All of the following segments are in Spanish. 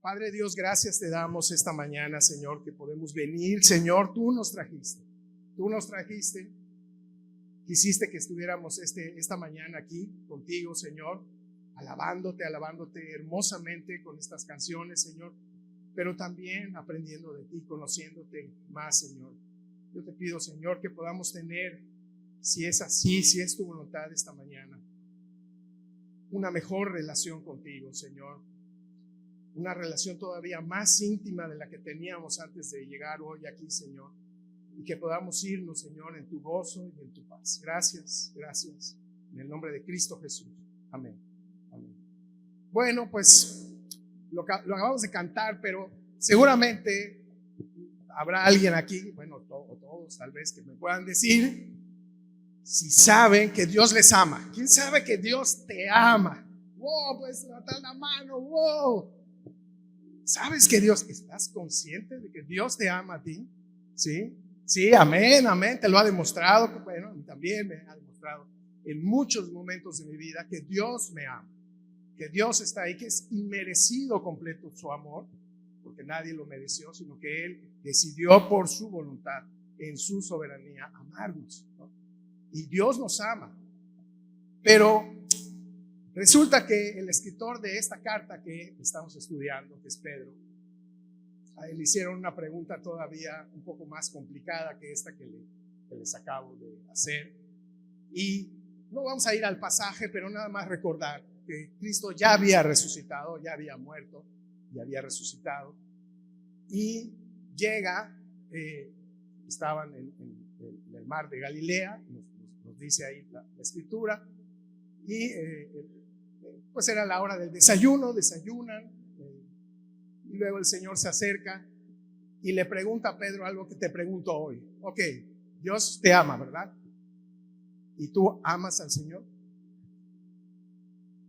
Padre Dios, gracias te damos esta mañana, Señor, que podemos venir. Señor, tú nos trajiste, quisiste que estuviéramos esta mañana aquí contigo, Señor, alabándote hermosamente con estas canciones, Señor, pero también aprendiendo de ti, conociéndote más, Señor. Yo te pido, Señor, que podamos tener, si es así, si es tu voluntad esta mañana, una mejor relación contigo, Señor. Una relación todavía más íntima de la que teníamos antes de llegar hoy aquí, Señor. Y que podamos irnos, Señor, en tu gozo y en tu paz. Gracias. En el nombre de Cristo Jesús. Amén. Bueno, pues lo acabamos de cantar, pero seguramente habrá alguien aquí, bueno, todos tal vez, que me puedan decir si saben que Dios les ama. ¿Quién sabe que Dios te ama? Wow, pues levantar la mano, wow. ¿Sabes que Dios, estás consciente de que Dios te ama a ti? Sí, amén, te lo ha demostrado. Bueno, también me ha demostrado en muchos momentos de mi vida que Dios me ama, que Dios está ahí, que es inmerecido completo su amor, porque nadie lo mereció, sino que Él decidió por su voluntad, en su soberanía, amarnos, ¿no? Y Dios nos ama. Pero resulta que el escritor de esta carta que estamos estudiando, que es Pedro, a él le hicieron una pregunta todavía un poco más complicada que esta que les acabo de hacer. Y no vamos a ir al pasaje, pero nada más recordar que Cristo ya había resucitado, ya había muerto, ya había resucitado. Y llega, estaban en el mar de Galilea, nos dice ahí la escritura, y pues era la hora del desayuno, desayunan, y luego el Señor se acerca y le pregunta a Pedro algo que te pregunto hoy. Ok, Dios te ama, ¿verdad? ¿Y tú amas al Señor?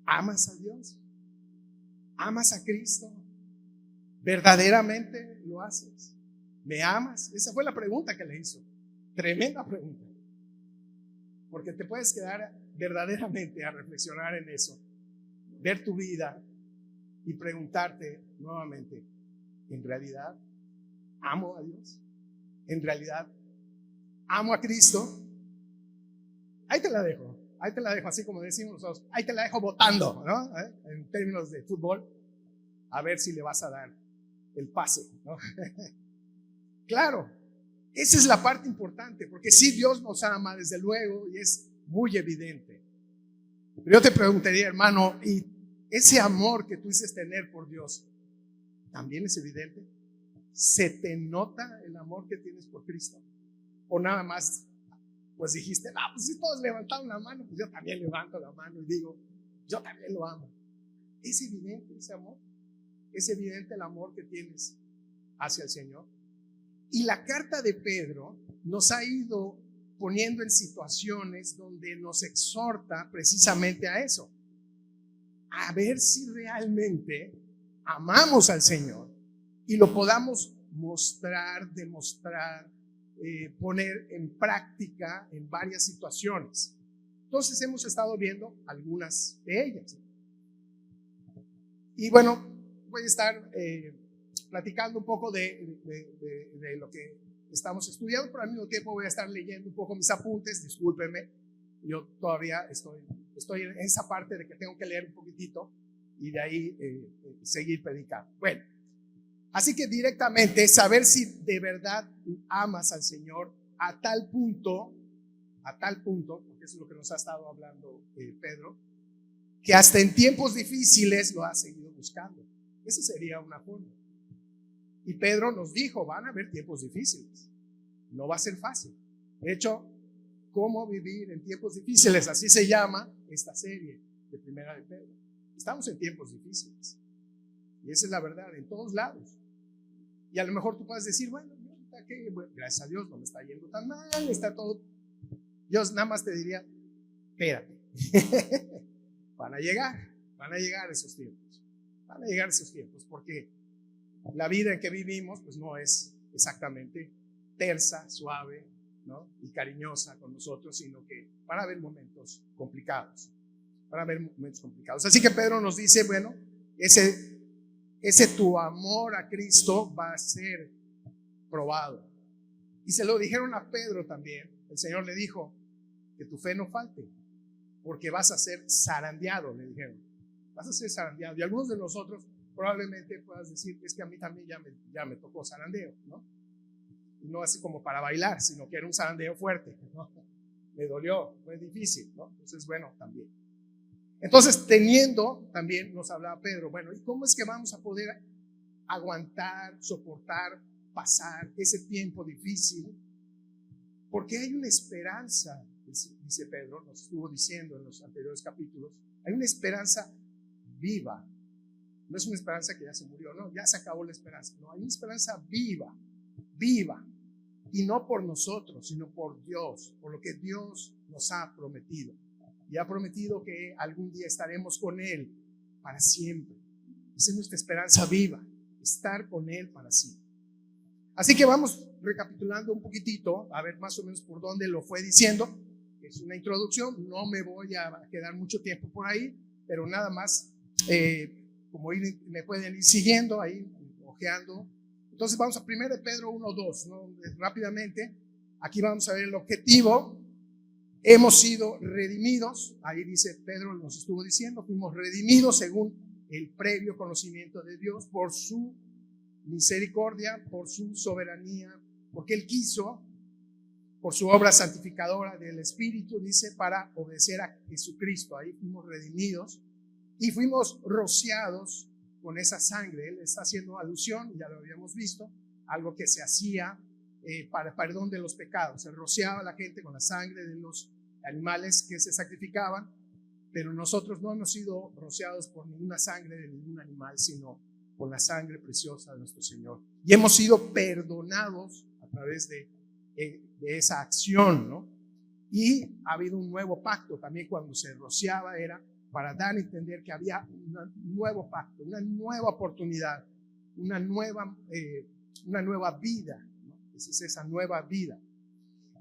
¿Amas a Dios? ¿Amas a Cristo? ¿Verdaderamente lo haces? ¿Me amas? Esa fue la pregunta que le hizo. Tremenda pregunta. Porque te puedes quedar verdaderamente a reflexionar en eso, ver tu vida y preguntarte nuevamente, ¿en realidad amo a Dios? ¿En realidad amo a Cristo? Ahí te la dejo, así como decimos nosotros, ahí te la dejo votando, ¿no? En términos de fútbol, a ver si le vas a dar el pase, ¿no? Claro, esa es la parte importante, porque sí, Dios nos ama desde luego y es muy evidente. Pero yo te preguntaría, hermano, ¿y ese amor que tú dices tener por Dios también es evidente? ¿Se te nota el amor que tienes por Cristo? ¿O nada más pues dijiste, no, pues si todos levantaron la mano, pues yo también levanto la mano y digo, yo también lo amo? ¿Es evidente ese amor? ¿Es evidente el amor que tienes hacia el Señor? Y la carta de Pedro nos ha ido poniendo en situaciones donde nos exhorta precisamente a eso, a ver si realmente amamos al Señor y lo podamos mostrar, demostrar, poner en práctica en varias situaciones. Entonces hemos estado viendo algunas de ellas. Y bueno, voy a estar platicando un poco de lo que estamos estudiando, pero al mismo tiempo voy a estar leyendo un poco mis apuntes. Discúlpenme, yo todavía estoy en esa parte de que tengo que leer un poquitito y de ahí seguir predicando. Bueno, así que directamente saber si de verdad amas al Señor a tal punto, porque eso es lo que nos ha estado hablando Pedro, que hasta en tiempos difíciles lo has seguido buscando. Eso sería una forma. Y Pedro nos dijo, van a haber tiempos difíciles, no va a ser fácil. De hecho, ¿cómo vivir en tiempos difíciles? Así se llama esta serie de Primera de Pedro. Estamos en tiempos difíciles y esa es la verdad en todos lados. Y a lo mejor tú puedes decir, bueno, gracias a Dios no me está yendo tan mal, está todo. Dios nada más te diría, espérate. Van a llegar esos tiempos, porque la vida en que vivimos pues no es exactamente tersa, suave, ¿no? Y cariñosa con nosotros, sino que van a haber momentos complicados. Así que Pedro nos dice, bueno, ese ese tu amor a Cristo va a ser probado. Y se lo dijeron a Pedro también. El Señor le dijo que tu fe no falte, porque vas a ser zarandeado, le dijeron. Vas a ser zarandeado. Y algunos de nosotros probablemente puedas decir, es que a mí también ya me tocó zarandeo, ¿no? Y no así como para bailar, sino que era un zarandeo fuerte, ¿no? Me dolió, fue difícil, ¿no? Entonces, bueno, también. Entonces, teniendo, también nos hablaba Pedro, bueno, ¿y cómo es que vamos a poder aguantar, soportar, pasar ese tiempo difícil? Porque hay una esperanza, dice Pedro, nos estuvo diciendo en los anteriores capítulos, hay una esperanza viva. No es una esperanza que ya se murió, no, ya se acabó la esperanza. No, hay una esperanza viva, viva. Y no por nosotros, sino por Dios, por lo que Dios nos ha prometido. Y ha prometido que algún día estaremos con Él para siempre. Esa es nuestra esperanza viva, estar con Él para siempre. Así que vamos recapitulando un poquitito, a ver más o menos por dónde lo fue diciendo. Es una introducción, no me voy a quedar mucho tiempo por ahí, pero nada más, como me pueden ir siguiendo ahí, ojeando. Entonces vamos a 1 Pedro 1:2, ¿no? Rápidamente, aquí vamos a ver el objetivo. Hemos sido redimidos, ahí dice Pedro, nos estuvo diciendo, fuimos redimidos según el previo conocimiento de Dios por su misericordia, por su soberanía, porque Él quiso, por su obra santificadora del Espíritu, dice, para obedecer a Jesucristo. Ahí fuimos redimidos y fuimos rociados con esa sangre. Él está haciendo alusión, ya lo habíamos visto, algo que se hacía para perdón de los pecados. Se rociaba a la gente con la sangre de los animales que se sacrificaban, pero nosotros no hemos sido rociados por ninguna sangre de ningún animal, sino por la sangre preciosa de nuestro Señor. Y hemos sido perdonados a través de esa acción, ¿no? Y ha habido un nuevo pacto también. Cuando se rociaba era para dar a entender que había un nuevo pacto, una nueva oportunidad, una nueva vida, ¿no? Es esa nueva vida.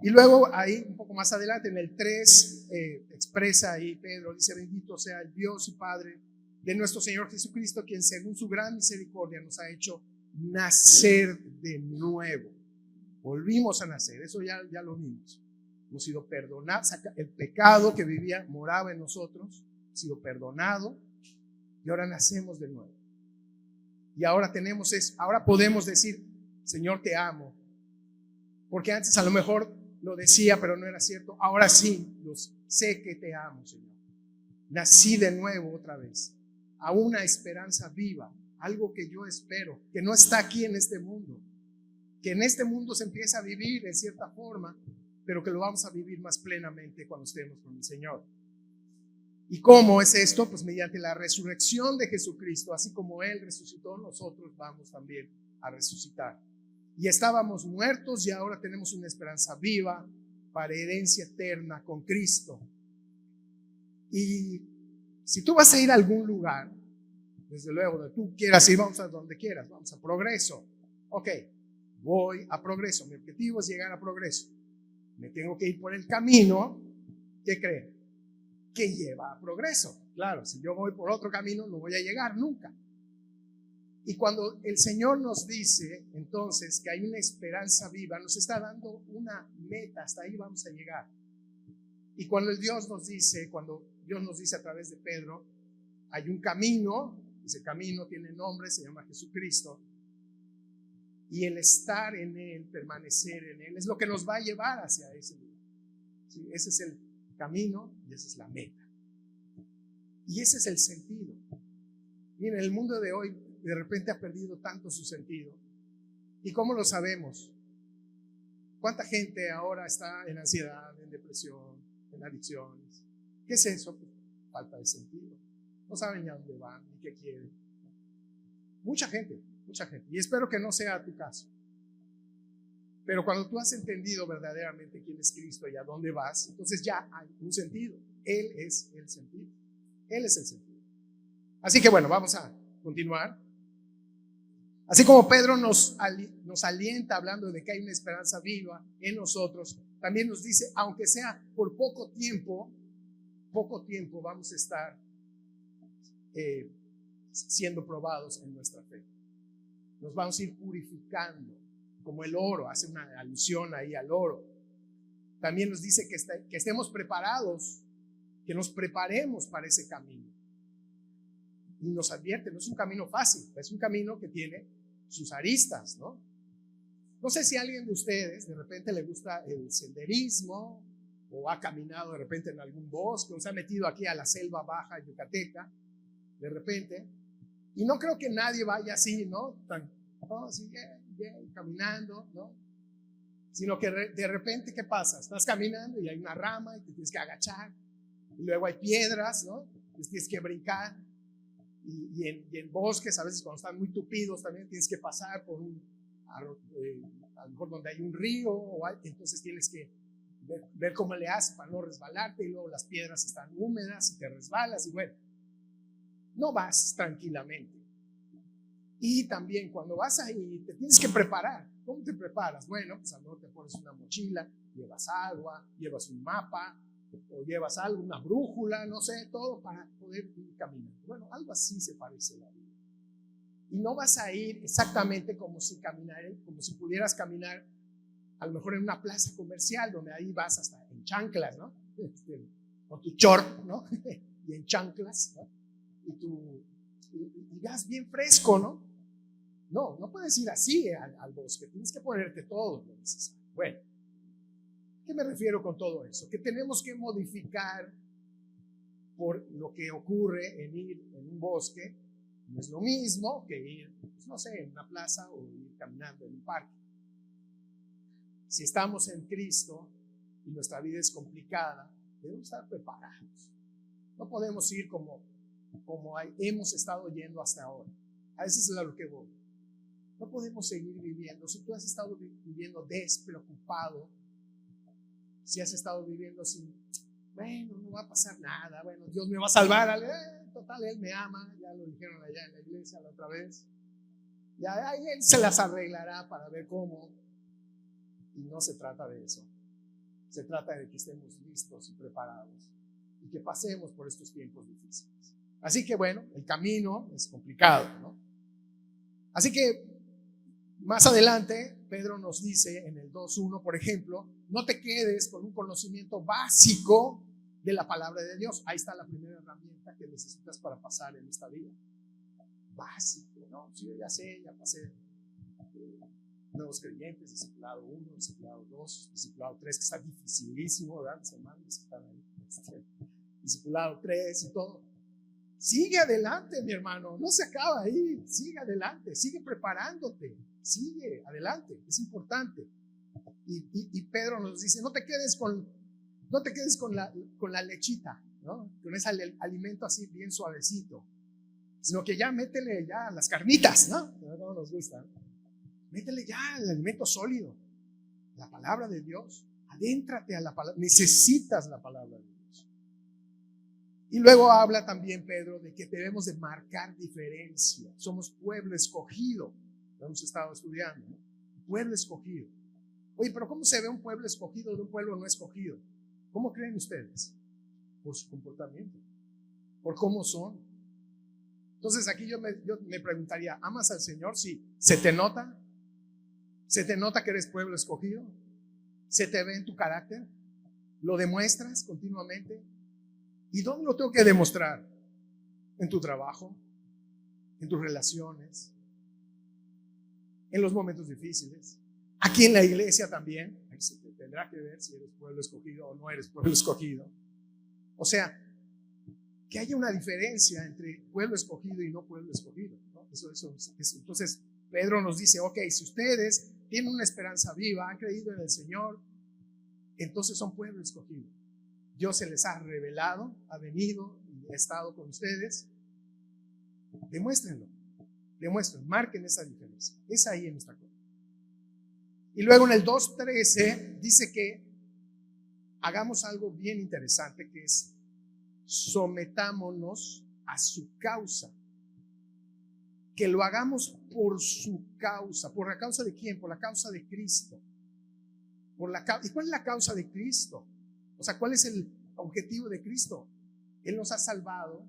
Y luego ahí un poco más adelante en el 3 expresa ahí Pedro, dice: bendito sea el Dios y Padre de nuestro Señor Jesucristo, quien según su gran misericordia nos ha hecho nacer de nuevo. Volvimos a nacer, eso ya lo vimos. Hemos sido perdonados, el pecado que moraba en nosotros, ha sido perdonado y ahora nacemos de nuevo. Y ahora podemos decir: Señor, te amo. Porque antes a lo mejor lo decía, pero no era cierto. Ahora sí, sé que te amo, Señor. Nací de nuevo otra vez, a una esperanza viva, algo que yo espero, que no está aquí en este mundo, que en este mundo se empieza a vivir en cierta forma, pero que lo vamos a vivir más plenamente cuando estemos con el Señor. ¿Y cómo es esto? Pues mediante la resurrección de Jesucristo. Así como Él resucitó, nosotros vamos también a resucitar. Y estábamos muertos y ahora tenemos una esperanza viva para herencia eterna con Cristo. Y si tú vas a ir a algún lugar, desde luego, donde tú quieras ir, vamos a donde quieras, vamos a Progreso. Ok, voy a Progreso, mi objetivo es llegar a Progreso. Me tengo que ir por el camino, ¿qué creen? Que lleva a Progreso. Claro, si yo voy por otro camino no voy a llegar nunca. Y cuando el Señor nos dice entonces que hay una esperanza viva, nos está dando una meta, hasta ahí vamos a llegar. Y cuando Dios nos dice a través de Pedro, hay un camino, ese camino tiene nombre, se llama Jesucristo, y el estar en Él, permanecer en Él, es lo que nos va a llevar hacia ese lugar. ¿Sí? Ese es el camino y esa es la meta. Y ese es el sentido. Miren, el mundo de hoy de repente ha perdido tanto su sentido. ¿Y cómo lo sabemos? ¿Cuánta gente ahora está en ansiedad, en depresión, en adicciones? ¿Qué es eso? Falta de sentido. No saben ni a dónde van, ni qué quieren. Mucha gente. Y espero que no sea tu caso. Pero cuando tú has entendido verdaderamente quién es Cristo y a dónde vas, entonces ya hay un sentido. Él es el sentido. Él es el sentido. Así que bueno, vamos a continuar. Así como Pedro nos alienta hablando de que hay una esperanza viva en nosotros, también nos dice, aunque sea por poco tiempo vamos a estar siendo probados en nuestra fe. Nos vamos a ir purificando, como el oro, hace una alusión ahí al oro. También nos dice que estemos preparados, que nos preparemos para ese camino. Y nos advierte, no es un camino fácil, es un camino que tiene sus aristas, ¿no? No sé si a alguien de ustedes de repente le gusta el senderismo o ha caminado de repente en algún bosque o se ha metido aquí a la selva baja yucateca de repente, y no creo que nadie vaya así, ¿no? Así, caminando, ¿no? Sino que de repente, ¿qué pasa? Estás caminando y hay una rama y te tienes que agachar, y luego hay piedras, ¿no? Y tienes que brincar, y en bosques a veces cuando están muy tupidos también tienes que pasar por a lo mejor donde hay un río, entonces tienes que ver cómo le haces para no resbalarte, y luego las piedras están húmedas y te resbalas, y bueno, no vas tranquilamente. Y también cuando vas ahí te tienes que preparar. ¿Cómo te preparas? Bueno, pues a lo mejor te pones una mochila, llevas agua, llevas un mapa, o llevas algo, una brújula, no sé, todo para poder ir caminando. Bueno, algo así se parece a la vida. Y no vas a ir exactamente como si pudieras caminar a lo mejor en una plaza comercial, donde ahí vas hasta en chanclas, ¿no? Con tu short, ¿no? Y en chanclas, ¿no? Y vas bien fresco, ¿no? No puedes ir así al bosque, tienes que ponerte todo lo necesario. Bueno, ¿qué me refiero con todo eso? Que tenemos que modificar por lo que ocurre en ir en un bosque. No es lo mismo que ir, pues no sé, en una plaza o ir caminando en un parque. Si estamos en Cristo y nuestra vida es complicada, debemos estar preparados. No podemos ir como hemos estado yendo hasta ahora. A veces es a lo que voy. No podemos seguir viviendo. Si tú has estado viviendo despreocupado, si has estado viviendo sin, bueno, no va a pasar nada, bueno, Dios me va a salvar, total, Él me ama, ya lo dijeron allá en la iglesia la otra vez, ya Él se las arreglará para ver cómo. Y no se trata de eso. Se trata de que estemos listos y preparados y que pasemos por estos tiempos difíciles. Así que bueno, el camino es complicado, ¿no? Así que más adelante Pedro nos dice en el 2:1, por ejemplo, no te quedes con un conocimiento básico de la palabra de Dios. Ahí está la primera herramienta que necesitas para pasar en esta vida. Básico, ¿no? Sí, ya pasé nuevos creyentes, discipulado 1, discipulado 2, discipulado 3, que está dificilísimo, ¿verdad? Mis hermanos están ahí, discipulado 3 y todo. Sigue adelante, mi hermano, no se acaba ahí, sigue adelante, sigue preparándote, sigue adelante, es importante. Y Pedro nos dice, no te quedes con la lechita, ¿no? Con ese alimento así bien suavecito, sino que ya métele ya las carnitas, ¿no? No nos gusta, ¿no? Métele ya el alimento sólido, la palabra de Dios. Adéntrate a la palabra, necesitas la palabra de Dios. Y luego habla también Pedro de que debemos de marcar diferencia. Somos pueblo escogido, lo hemos estado estudiando, ¿no? Pueblo escogido. Oye, pero ¿cómo se ve un pueblo escogido de un pueblo no escogido? ¿Cómo creen ustedes? Por su comportamiento, por cómo son. Entonces aquí yo me preguntaría, ¿amas al Señor? Sí. ¿Se te nota? ¿Se te nota que eres pueblo escogido? ¿Se te ve en tu carácter? ¿Lo demuestras continuamente? ¿Y dónde lo tengo que demostrar? ¿En tu trabajo? ¿En tus relaciones? ¿En los momentos difíciles? Aquí en la iglesia también. Ahí se te tendrá que ver si eres pueblo escogido o no eres pueblo escogido. O sea, que haya una diferencia entre pueblo escogido y no pueblo escogido, ¿no? Eso. Entonces Pedro nos dice, ok, si ustedes tienen una esperanza viva, han creído en el Señor, entonces son pueblo escogido. Dios se les ha revelado, ha venido y ha estado con ustedes. Demuéstrenlo, marquen esa diferencia. Es ahí en nuestra cosa. Y luego en el 2:13 dice que hagamos algo bien interesante, que es sometámonos a su causa. Que lo hagamos por su causa. ¿Por la causa de quién? Por la causa de Cristo. ¿Y cuál es la causa de Cristo? O sea, ¿cuál es el objetivo de Cristo? Él nos ha salvado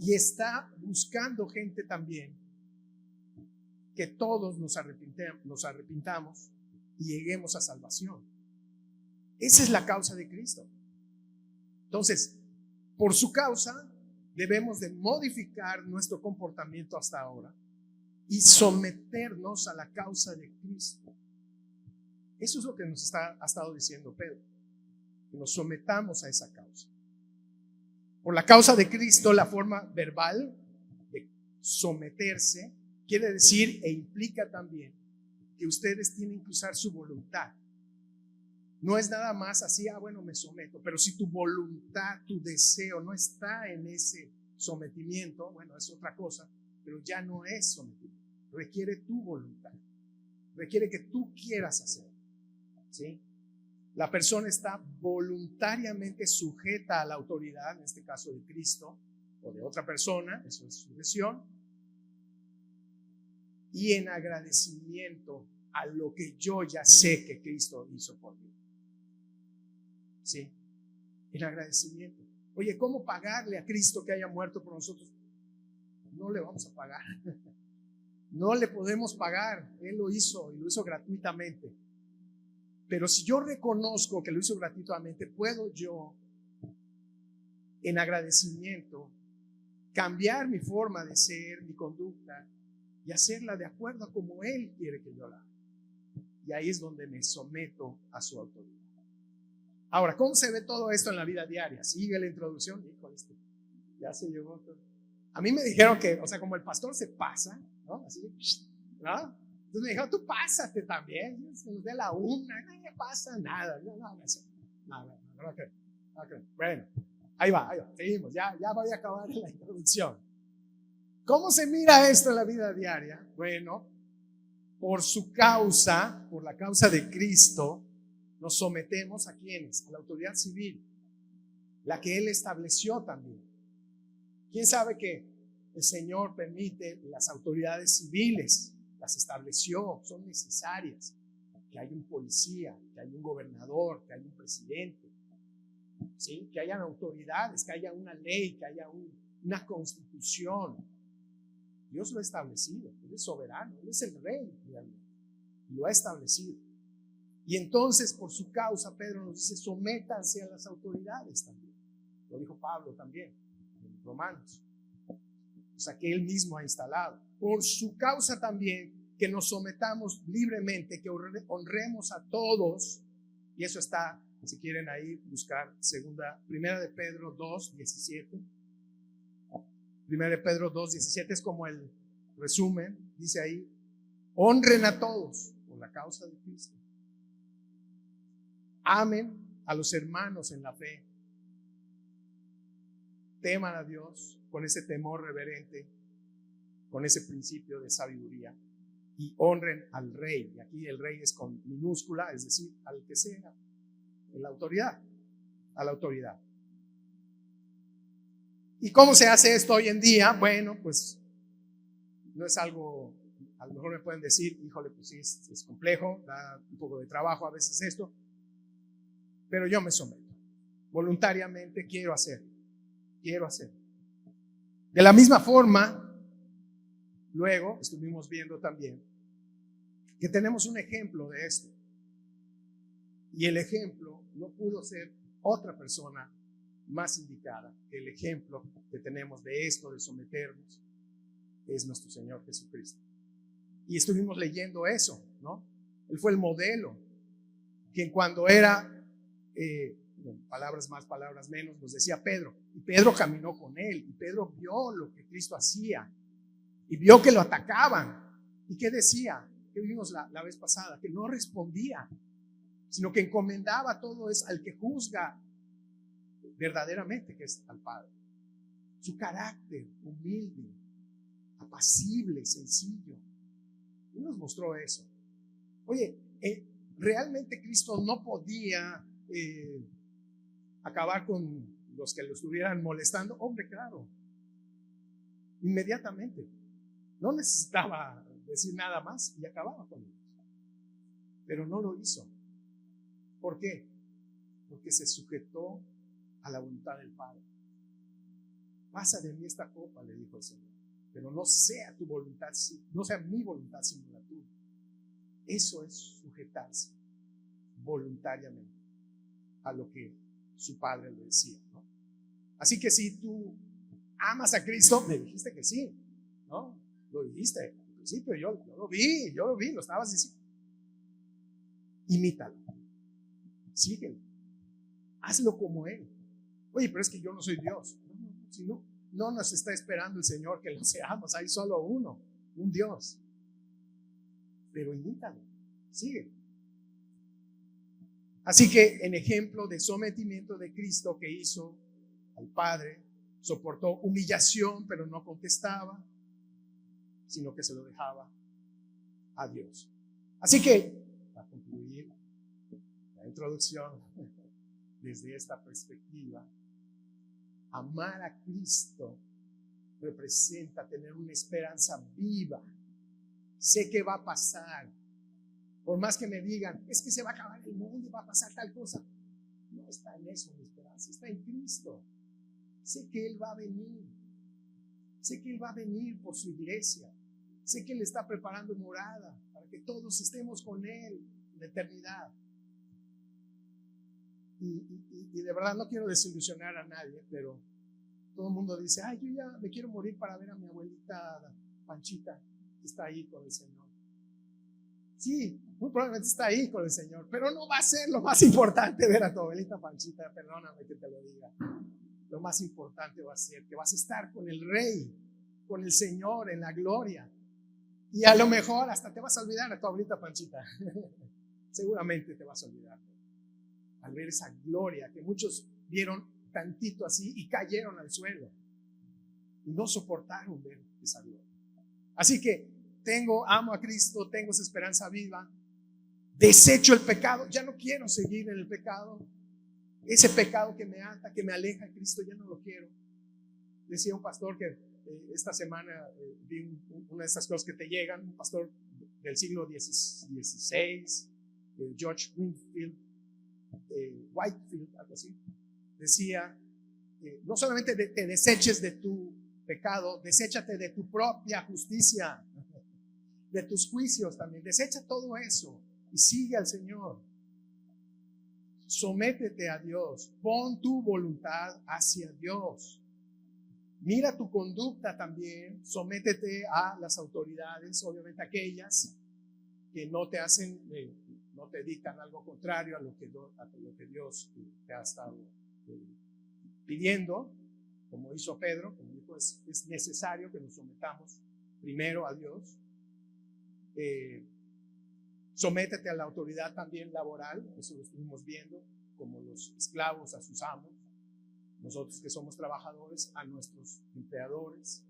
Y está buscando gente también que todos nos arrepintamos y lleguemos a salvación. Esa es la causa de Cristo. Entonces, por su causa debemos de modificar nuestro comportamiento hasta ahora y someternos a la causa de Cristo. Eso es lo que nos ha estado diciendo Pedro, que nos sometamos a esa causa. Por la causa de Cristo, la forma verbal de someterse quiere decir e implica también que ustedes tienen que usar su voluntad. No es nada más así, bueno, me someto, pero si tu voluntad, tu deseo no está en ese sometimiento, bueno, es otra cosa, pero ya no es sometimiento. Requiere tu voluntad, requiere que tú quieras hacerlo, ¿sí? La persona está voluntariamente sujeta a la autoridad, en este caso de Cristo o de otra persona, eso es sujeción, y en agradecimiento a lo que yo ya sé que Cristo hizo por mí. ¿Sí? En agradecimiento. Oye, ¿cómo pagarle a Cristo que haya muerto por nosotros? No le vamos a pagar. No le podemos pagar. Él lo hizo y lo hizo gratuitamente. Pero si yo reconozco que lo hizo gratuitamente, puedo yo, en agradecimiento, cambiar mi forma de ser, mi conducta y hacerla de acuerdo a como Él quiere que yo la haga. Y ahí es donde me someto a su autoridad. Ahora, ¿cómo se ve todo esto en la vida diaria? Sigue la introducción. Híjole, ya se llegó todo. A mí me dijeron que, o sea, como el pastor se pasa, ¿no? Así, ¿no? Entonces me dijeron, tú pásate también. Se nos dé la una, no pasa nada. No creo. Bueno, ahí va. Seguimos. Ya voy a acabar la introducción. ¿Cómo se mira esto en la vida diaria? Bueno, por su causa, por la causa de Cristo, nos sometemos a ¿quiénes? A la autoridad civil, la que Él estableció también. ¿Quién sabe que el Señor permite las autoridades civiles? Las estableció, son necesarias. Que haya un policía, que haya un gobernador, que haya un presidente, ¿sí? Que hayan autoridades, que haya una ley, que haya una constitución. Dios lo ha establecido, Él es soberano, Él es el rey realmente, y lo ha establecido. Y entonces, por su causa, Pedro nos dice, sométanse a las autoridades también. Lo dijo Pablo también, en Romanos. O sea, que él mismo ha instalado. Por su causa también, que nos sometamos libremente, que honremos a todos. Y eso está, si quieren ahí buscar, primera de Pedro 2:17. Primera de Pedro 2:17 es como el resumen. Dice ahí, honren a todos por la causa de Cristo. Amen a los hermanos en la fe. Teman a Dios con ese temor reverente, con ese principio de sabiduría, y honren al rey. Y aquí el rey es con minúscula, es decir, al que sea, en la autoridad, a la autoridad. ¿Y cómo se hace esto hoy en día? Bueno, pues no es algo, a lo mejor me pueden decir, híjole, pues sí, es complejo, da un poco de trabajo a veces esto, pero yo me someto. Voluntariamente quiero hacerlo. De la misma forma, luego estuvimos viendo también que tenemos un ejemplo de esto. Y el ejemplo no pudo ser otra persona más indicada que el ejemplo que tenemos de esto, de someternos, es nuestro Señor Jesucristo. Y estuvimos leyendo eso, ¿no? Él fue el modelo, quien cuando era, palabras más, palabras menos, nos decía Pedro, y Pedro caminó con él, y Pedro vio lo que Cristo hacía, y vio que lo atacaban. ¿Y qué decía? Que vimos la vez pasada, que no respondía, sino que encomendaba todo eso al que juzga verdaderamente, que es al Padre. Su carácter humilde, apacible, sencillo. Y nos mostró eso. Oye, realmente Cristo no podía acabar con los que lo estuvieran molestando. Hombre, claro, inmediatamente. No necesitaba decir nada más y acababa con ellos. Pero no lo hizo. ¿Por qué? Porque se sujetó a la voluntad del Padre. pasa de mí esta copa, le dijo el Señor, pero no sea tu voluntad, no sea mi voluntad sino la tuya. Eso es sujetarse voluntariamente a lo que su padre le decía, ¿no? Así que si tú amas a Cristo, me dijiste que sí, ¿no? Lo dijiste al principio, yo lo vi, lo estabas diciendo. Imítalo, síguelo, hazlo como Él. Oye, pero es que yo no soy Dios. No nos está esperando el Señor que lo seamos, hay solo uno, un Dios. Pero imítalo, síguelo. Así que en ejemplo de sometimiento de Cristo que hizo al Padre, soportó humillación, pero no contestaba, sino que se lo dejaba a Dios. Así que, para concluir la introducción desde esta perspectiva, amar a Cristo representa tener una esperanza viva. Sé que va a pasar. Por más que me digan, es que se va a acabar el mundo y va a pasar tal cosa. No está en eso mi esperanza, está en Cristo. Sé que Él va a venir. Sé que Él va a venir por su iglesia. Sé que Él está preparando morada para que todos estemos con Él en la eternidad. Y de verdad no quiero desilusionar a nadie, pero todo el mundo dice, ay, yo ya me quiero morir para ver a mi abuelita Panchita, que está ahí con el Señor. Sí, muy probablemente está ahí con el Señor, pero no va a ser lo más importante ver a tu abuelita Panchita, perdóname que te lo diga. Lo más importante va a ser que vas a estar con el Rey, con el Señor en la gloria. Y a lo mejor hasta te vas a olvidar a tu abuelita Panchita. Seguramente te vas a olvidar. Al ver esa gloria que muchos vieron tantito así y cayeron al suelo y no soportaron ver esa gloria. Así que amo a Cristo, tengo esa esperanza viva, desecho el pecado, ya no quiero seguir en el pecado, ese pecado que me ata, que me aleja de Cristo, ya no lo quiero. Decía un pastor que esta semana vi una de estas cosas que te llegan, un pastor del siglo XVI, George Whitefield, algo así, decía, no solamente te deseches de tu pecado, deséchate de tu propia justicia, de tus juicios también, desecha todo eso y sigue al Señor. Sométete a Dios, pon tu voluntad hacia Dios. Mira tu conducta también, sométete a las autoridades, obviamente aquellas que no te hacen, no te dictan algo contrario a lo que Dios te ha estado pidiendo, como hizo Pedro, como dijo, es necesario que nos sometamos primero a Dios. Sométete a la autoridad también laboral, eso lo estuvimos viendo, como los esclavos a sus amos, nosotros que somos trabajadores a nuestros empleadores.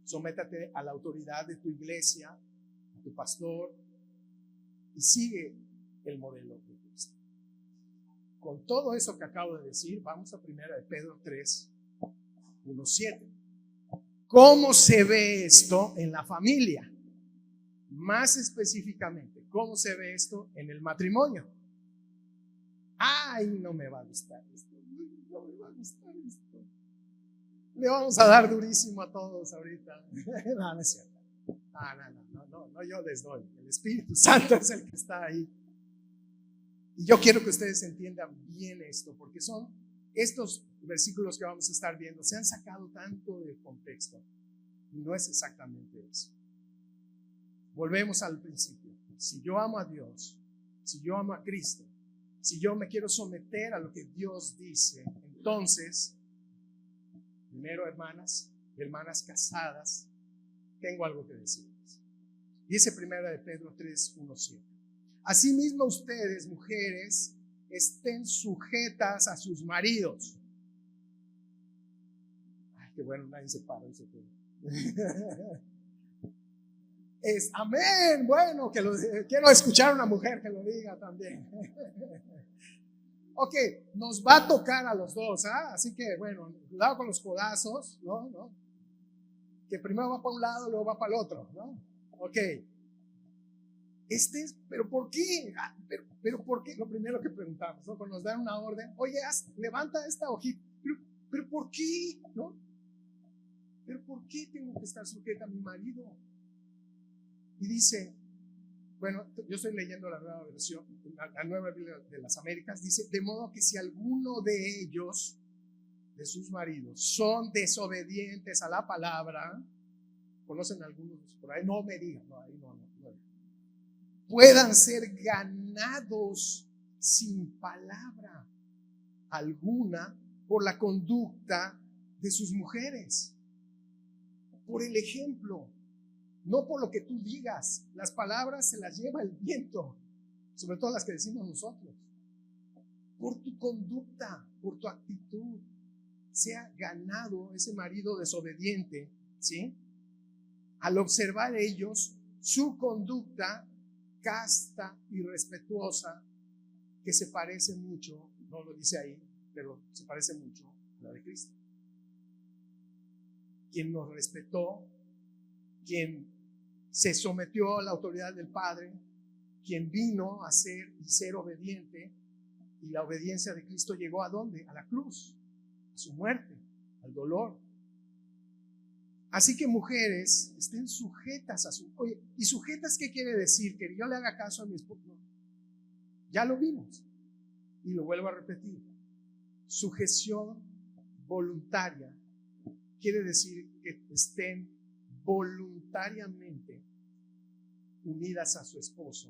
Sométate a la autoridad de tu iglesia, a tu pastor, y sigue el modelo de Cristo. Con todo eso que acabo de decir, vamos a 1 Pedro 3, 1-7. ¿Cómo se ve esto en la familia? Más específicamente, ¿cómo se ve esto en el matrimonio? Ay, no me va a gustar esto. No me va a gustar esto. Le vamos a dar durísimo a todos ahorita. No, no es cierto. No, yo les doy. El Espíritu Santo es el que está ahí. Y yo quiero que ustedes entiendan bien esto, porque son estos versículos que vamos a estar viendo, se han sacado tanto del contexto. Y no es exactamente eso. Volvemos al principio. Si yo amo a Dios, si yo amo a Cristo, si yo me quiero someter a lo que Dios dice, entonces, primero, hermanas casadas, tengo algo que decirles. Dice 1 Pedro 3, 1-7. Asimismo ustedes, mujeres, estén sujetas a sus maridos. Ay, qué bueno, nadie se paró y se fue. Es amén. Bueno, quiero escuchar a una mujer que lo diga también. Ok, nos va a tocar a los dos, así que bueno, cuidado con los codazos, ¿no? Que primero va para un lado, luego va para el otro, ¿no? Ok. ¿Pero por qué? Pero ¿por qué? Lo primero que preguntamos, ¿no? Cuando nos dan una orden, oye, levanta esta hojita, pero ¿por qué? ¿No? pero ¿por qué tengo que estar sujeta a mi marido? Y dice, bueno, yo estoy leyendo la nueva versión, la nueva Biblia de las Américas, dice, de modo que si alguno de ellos, de sus maridos, son desobedientes a la palabra, conocen algunos por ahí, no me digan, no, ahí no, puedan ser ganados sin palabra alguna por la conducta de sus mujeres, por el ejemplo, no por lo que tú digas. Las palabras se las lleva el viento, sobre todo las que decimos nosotros. Por tu conducta, por tu actitud, sea ganado ese marido desobediente, ¿sí? Al observar ellos su conducta casta y respetuosa, que se parece mucho, no lo dice ahí, pero se parece mucho a la de Cristo, quien nos respetó, quien se sometió a la autoridad del Padre, quien vino a ser y ser obediente. Y la obediencia de Cristo llegó ¿a dónde? A la cruz, a su muerte, al dolor. Así que mujeres, estén sujetas a su... Oye, ¿y sujetas qué quiere decir? Que yo le haga caso a mi esposo. No. Ya lo vimos y lo vuelvo a repetir. Sujeción voluntaria quiere decir que estén voluntariamente unidas a su esposo,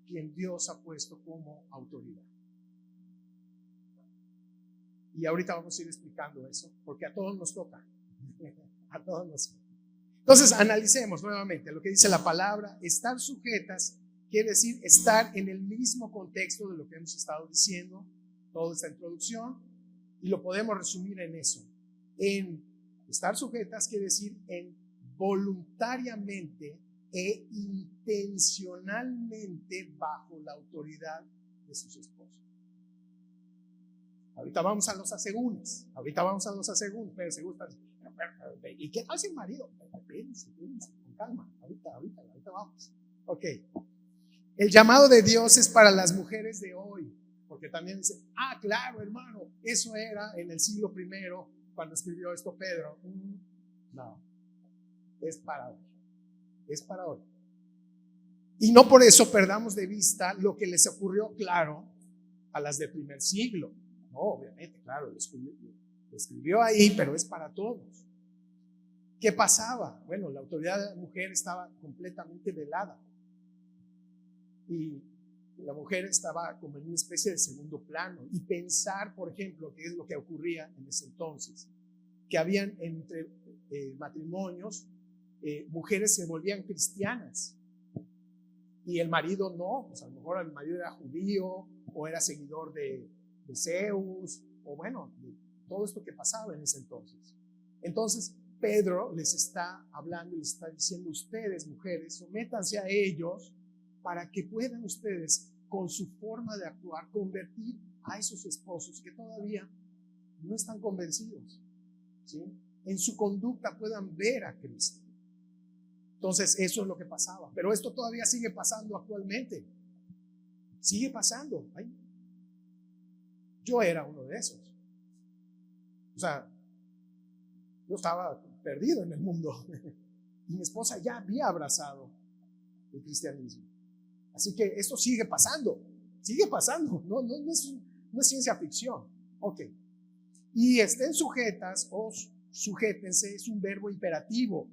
quien Dios ha puesto como autoridad. Y ahorita vamos a ir explicando eso, porque a todos nos toca. A todos nos toca. Entonces, analicemos nuevamente lo que dice la palabra. Estar sujetas quiere decir estar en el mismo contexto de lo que hemos estado diciendo, toda esta introducción, y lo podemos resumir en eso. En estar sujetas quiere decir en voluntariamente e intencionalmente bajo la autoridad de sus esposos. Ahorita vamos a los asegúnes. Pero se gusta. ¿Y qué tal si el marido? Espérense, con calma. Ahorita vamos. Ok. El llamado de Dios es para las mujeres de hoy. Porque también dice, claro, hermano, eso era en el siglo I, cuando escribió esto Pedro. No, es para hoy. Es para hoy. Y no por eso perdamos de vista lo que les ocurrió, claro, a las del primer siglo. No, obviamente, claro, lo escribió ahí, pero es para todos. ¿Qué pasaba? Bueno, la autoridad de la mujer estaba completamente velada. Y la mujer estaba como en una especie de segundo plano. Y pensar, por ejemplo, que es lo que ocurría en ese entonces, que habían entre matrimonios, mujeres se volvían cristianas y el marido no, pues a lo mejor el marido era judío o era seguidor de Zeus, o bueno, de todo esto que pasaba en ese entonces. Entonces Pedro les está hablando y les está diciendo: ustedes, mujeres, sométanse a ellos para que puedan ustedes, con su forma de actuar, convertir a esos esposos que todavía no están convencidos, ¿sí? En su conducta puedan ver a Cristo. Entonces eso es lo que pasaba, pero esto todavía sigue pasando actualmente. Sigue pasando. Ay, yo era uno de esos. O sea, yo estaba perdido en el mundo y mi esposa ya había abrazado el cristianismo. Así que esto sigue pasando, no es ciencia ficción. Ok. Y estén sujetas o sujétense es un verbo imperativo.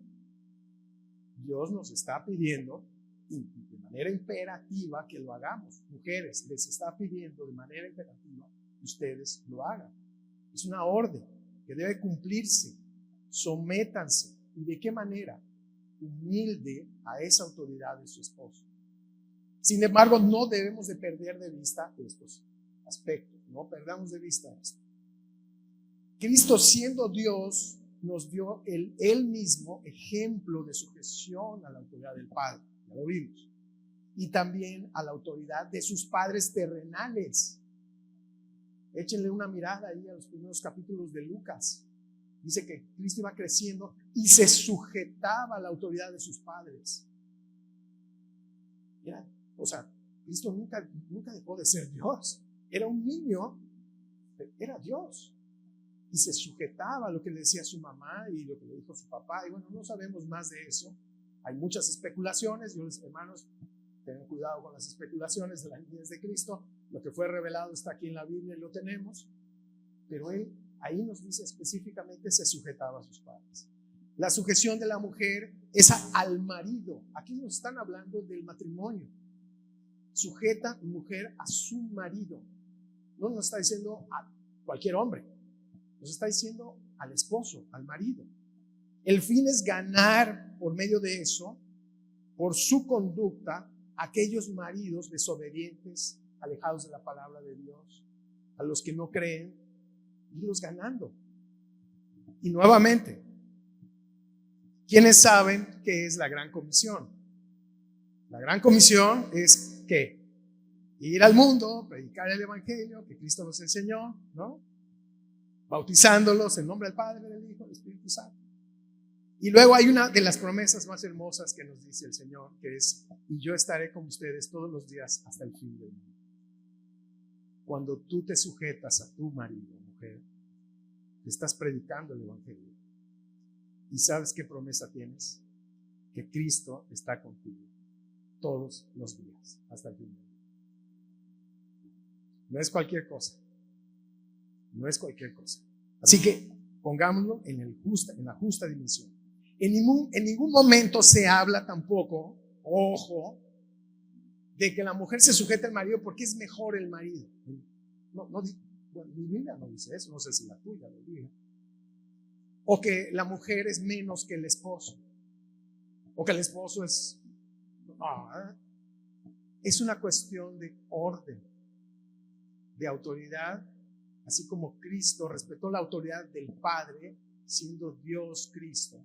Dios nos está pidiendo de manera imperativa que lo hagamos. Mujeres, les está pidiendo de manera imperativa que ustedes lo hagan. Es una orden que debe cumplirse. Sométanse. ¿Y de qué manera? Humilde a esa autoridad de su esposo. Sin embargo, no debemos de perder de vista estos aspectos. No perdamos de vista esto. Cristo, siendo Dios, nos dio él mismo ejemplo de sujeción a la autoridad del Padre. Ya lo vimos. Y también a la autoridad de sus padres terrenales. Échenle una mirada ahí a los primeros capítulos de Lucas. Dice que Cristo iba creciendo y se sujetaba a la autoridad de sus padres. Mira, o sea, Cristo nunca dejó de ser Dios. Era un niño, era Dios. y se sujetaba a lo que le decía su mamá y lo que le dijo su papá. Y bueno, no sabemos más de eso. Hay muchas especulaciones. Yo, hermanos, tengan cuidado con las especulaciones de la niñez de Cristo. Lo que fue revelado está aquí en la Biblia y lo tenemos. Pero él ahí nos dice específicamente se sujetaba a sus padres. La sujeción de la mujer es al marido. Aquí nos están hablando del matrimonio. Sujeta mujer a su marido. No nos está diciendo a cualquier hombre. Nos está diciendo al esposo, al marido. El fin es ganar por medio de eso, por su conducta, aquellos maridos desobedientes, alejados de la palabra de Dios, a los que no creen, irlos ganando. Y nuevamente, ¿quiénes saben qué es la gran comisión? La gran comisión es ¿qué? Ir al mundo, predicar el evangelio que Cristo nos enseñó, ¿no? Bautizándolos en nombre del Padre, del Hijo, del Espíritu Santo. Y luego hay una de las promesas más hermosas que nos dice el Señor, que es: y yo estaré con ustedes todos los días hasta el fin del mundo. Cuando tú te sujetas a tu marido, mujer, estás predicando el evangelio. ¿Y sabes qué promesa tienes? Que Cristo está contigo todos los días hasta el fin del mundo. No es cualquier cosa. No es cualquier cosa. Así que pongámoslo en la justa dimensión. En ningún momento se habla tampoco, ojo, de que la mujer se sujete al marido porque es mejor el marido. Bueno, mi Biblia no dice eso, no sé si la tuya lo diga. O que la mujer es menos que el esposo. O que el esposo es... es una cuestión de orden, de autoridad. Así como Cristo respetó la autoridad del Padre, siendo Dios Cristo.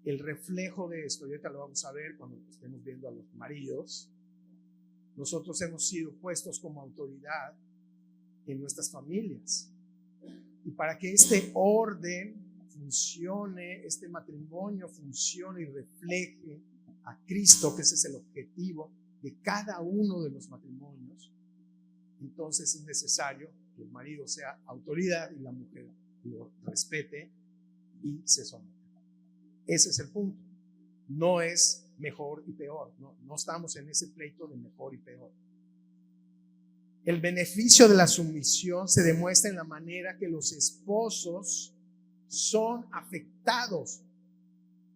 El reflejo de esto, y ahorita lo vamos a ver cuando estemos viendo a los maridos, nosotros hemos sido puestos como autoridad en nuestras familias. Y para que este orden funcione, este matrimonio funcione y refleje a Cristo, que ese es el objetivo de cada uno de los matrimonios, entonces es necesario que el marido sea autoridad y la mujer lo respete y se someta. Ese es el punto. No es mejor y peor. No estamos en ese pleito de mejor y peor. El beneficio de la sumisión se demuestra en la manera que los esposos son afectados.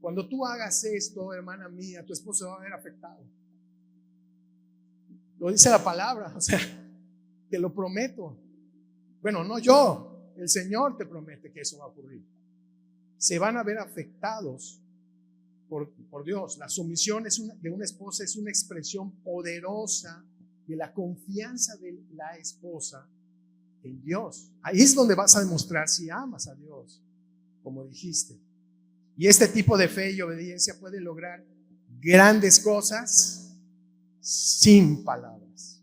Cuando tú hagas esto, hermana mía, tu esposo va a ver afectado. Lo dice la palabra, o sea, te lo prometo. Bueno, no yo, el Señor te promete que eso va a ocurrir. Se van a ver afectados por Dios. La sumisión de una esposa es una expresión poderosa de la confianza de la esposa en Dios. Ahí es donde vas a demostrar si amas a Dios, como dijiste. Y este tipo de fe y obediencia puede lograr grandes cosas sin palabras.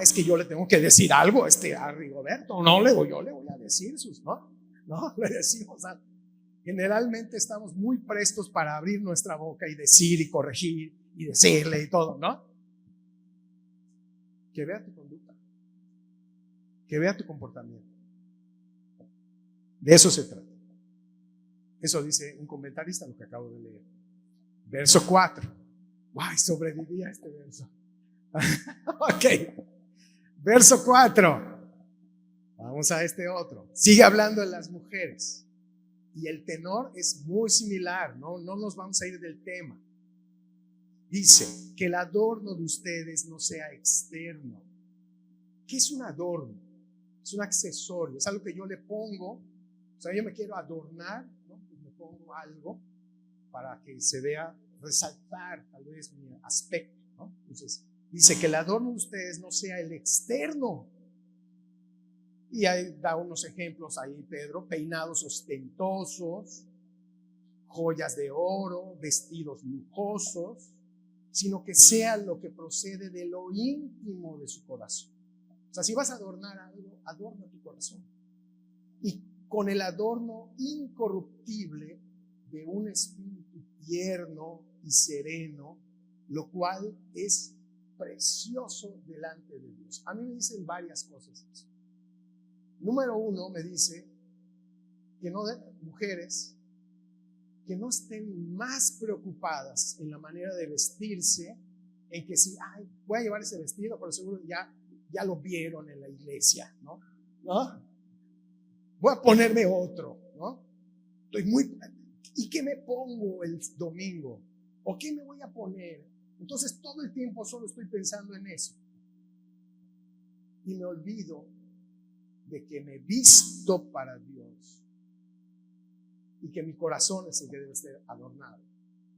Es que yo le tengo que decir algo a Rigoberto. Yo le voy a decir no, le decimos generalmente estamos muy prestos para abrir nuestra boca y decir y corregir y decirle y todo, ¿no? Que vea tu conducta, que vea tu comportamiento. De eso se trata. Eso dice un comentarista, lo que acabo de leer. Verso 4. Sobreviví a este verso. Ok. Verso 4. Vamos a este otro. Sigue hablando de las mujeres. Y el tenor es muy similar, no nos vamos a ir del tema. Dice que el adorno de ustedes no sea externo. ¿Qué es un adorno? Es un accesorio, es algo que yo le pongo. O sea, yo me quiero adornar, ¿no? Pues me pongo algo para que se vea, resaltar tal vez mi aspecto, ¿no? Entonces, dice que el adorno de ustedes no sea el externo. Y ahí da unos ejemplos ahí, Pedro: peinados ostentosos, joyas de oro, vestidos lujosos, sino que sea lo que procede de lo íntimo de su corazón. O sea, si vas a adornar algo, adorna tu corazón. Y con el adorno incorruptible de un espíritu tierno y sereno, lo cual es precioso delante de Dios. A mí me dicen varias cosas eso. Número 1 me dice que no mujeres que no estén más preocupadas en la manera de vestirse, en que si, ay, voy a llevar ese vestido, pero seguro ya lo vieron en la iglesia, ¿no? Voy a ponerme otro, ¿no? ¿Y qué me pongo el domingo? ¿O qué me voy a poner? Entonces todo el tiempo solo estoy pensando en eso. Y me olvido de que me visto para Dios y que mi corazón es el que debe ser adornado,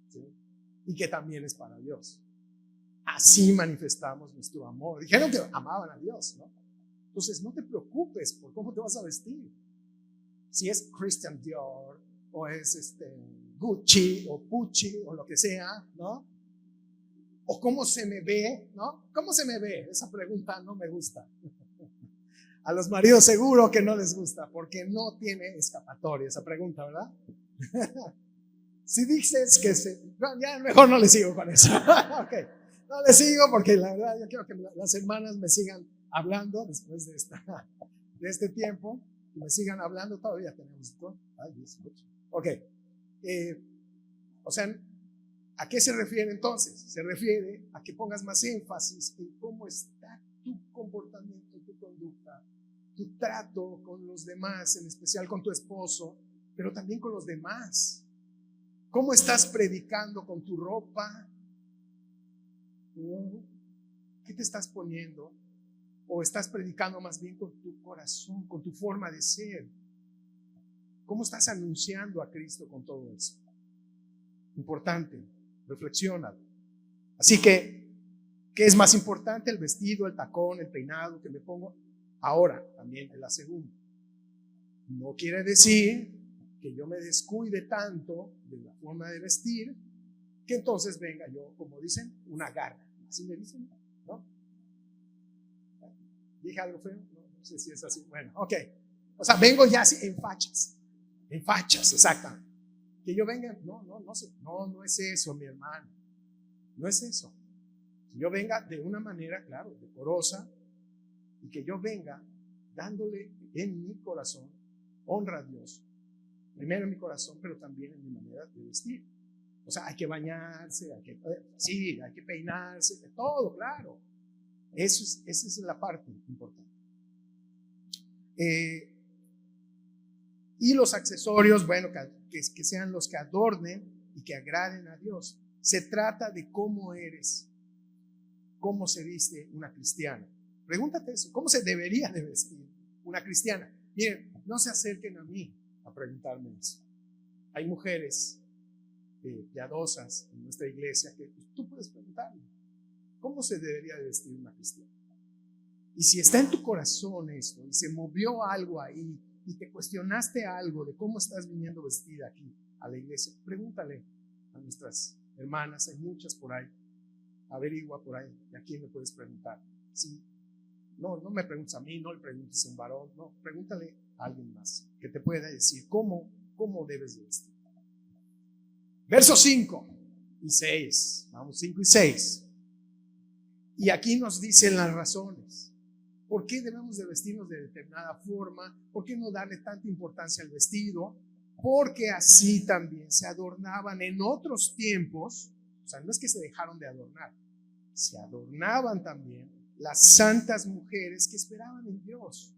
¿sí? Y que también es para Dios. Así manifestamos nuestro amor. Dijeron que amaban a Dios, ¿no? Entonces no te preocupes por cómo te vas a vestir. Si es Christian Dior o es Gucci o Pucci o lo que sea, ¿no? O cómo se me ve, ¿no? ¿Cómo se me ve? Esa pregunta no me gusta. A los maridos seguro que no les gusta, porque no tiene escapatoria esa pregunta, ¿verdad? Si dices que ya mejor no le sigo con eso. Okay. No le sigo porque la verdad yo quiero que las hermanas me sigan hablando después de este tiempo, y me sigan hablando. Todavía tenemos esto. Ay, 18. Ok. O sea, ¿a qué se refiere entonces? Se refiere a que pongas más énfasis en cómo está tu comportamiento, tu conducta, tu trato con los demás, en especial con tu esposo, pero también con los demás. ¿Cómo estás predicando con tu ropa? ¿Qué te estás poniendo? ¿O estás predicando más bien con tu corazón, con tu forma de ser? ¿Cómo estás anunciando a Cristo con todo eso? Importante, reflexiona. Así que, ¿qué es más importante? El vestido, el tacón, el peinado que me pongo. Ahora, también en la segunda. No quiere decir que yo me descuide tanto de la forma de vestir, que entonces venga yo, como dicen, una garra. Así me dicen, ¿no? ¿Dije algo feo? No sé si es así. Bueno, ok. O sea, vengo ya así en fachas. En fachas, exactamente. Que yo venga, no es eso, mi hermano. No es eso. Que yo venga de una manera, claro, decorosa, y que yo venga dándole en mi corazón honra a Dios. Primero en mi corazón, pero también en mi manera de vestir. O sea, hay que bañarse, hay que peinarse, todo, claro. Esa es la parte importante. Y los accesorios, bueno, que sean los que adornen y que agraden a Dios. Se trata de cómo eres, cómo se viste una cristiana. Pregúntate eso, ¿cómo se debería de vestir una cristiana? Miren, no se acerquen a mí a preguntarme eso. Hay mujeres piadosas en nuestra iglesia que tú puedes preguntarle, ¿cómo se debería de vestir una cristiana? Y si está en tu corazón esto, y se movió algo ahí, y te cuestionaste algo de cómo estás viniendo vestida aquí a la iglesia, pregúntale a nuestras hermanas, hay muchas por ahí, averigua por ahí, ¿y a quién le puedes preguntar? Sí, no me preguntes a mí, no le preguntes a un varón, no, pregúntale a alguien más que te pueda decir cómo debes de vestir. Versos 5 y 6, vamos, 5 y 6. Y aquí nos dicen las razones. ¿Por qué debemos de vestirnos de determinada forma? ¿Por qué no darle tanta importancia al vestido? Porque así también se adornaban en otros tiempos. O sea, no es que se dejaron de adornar, se adornaban también las santas mujeres que esperaban en Dios,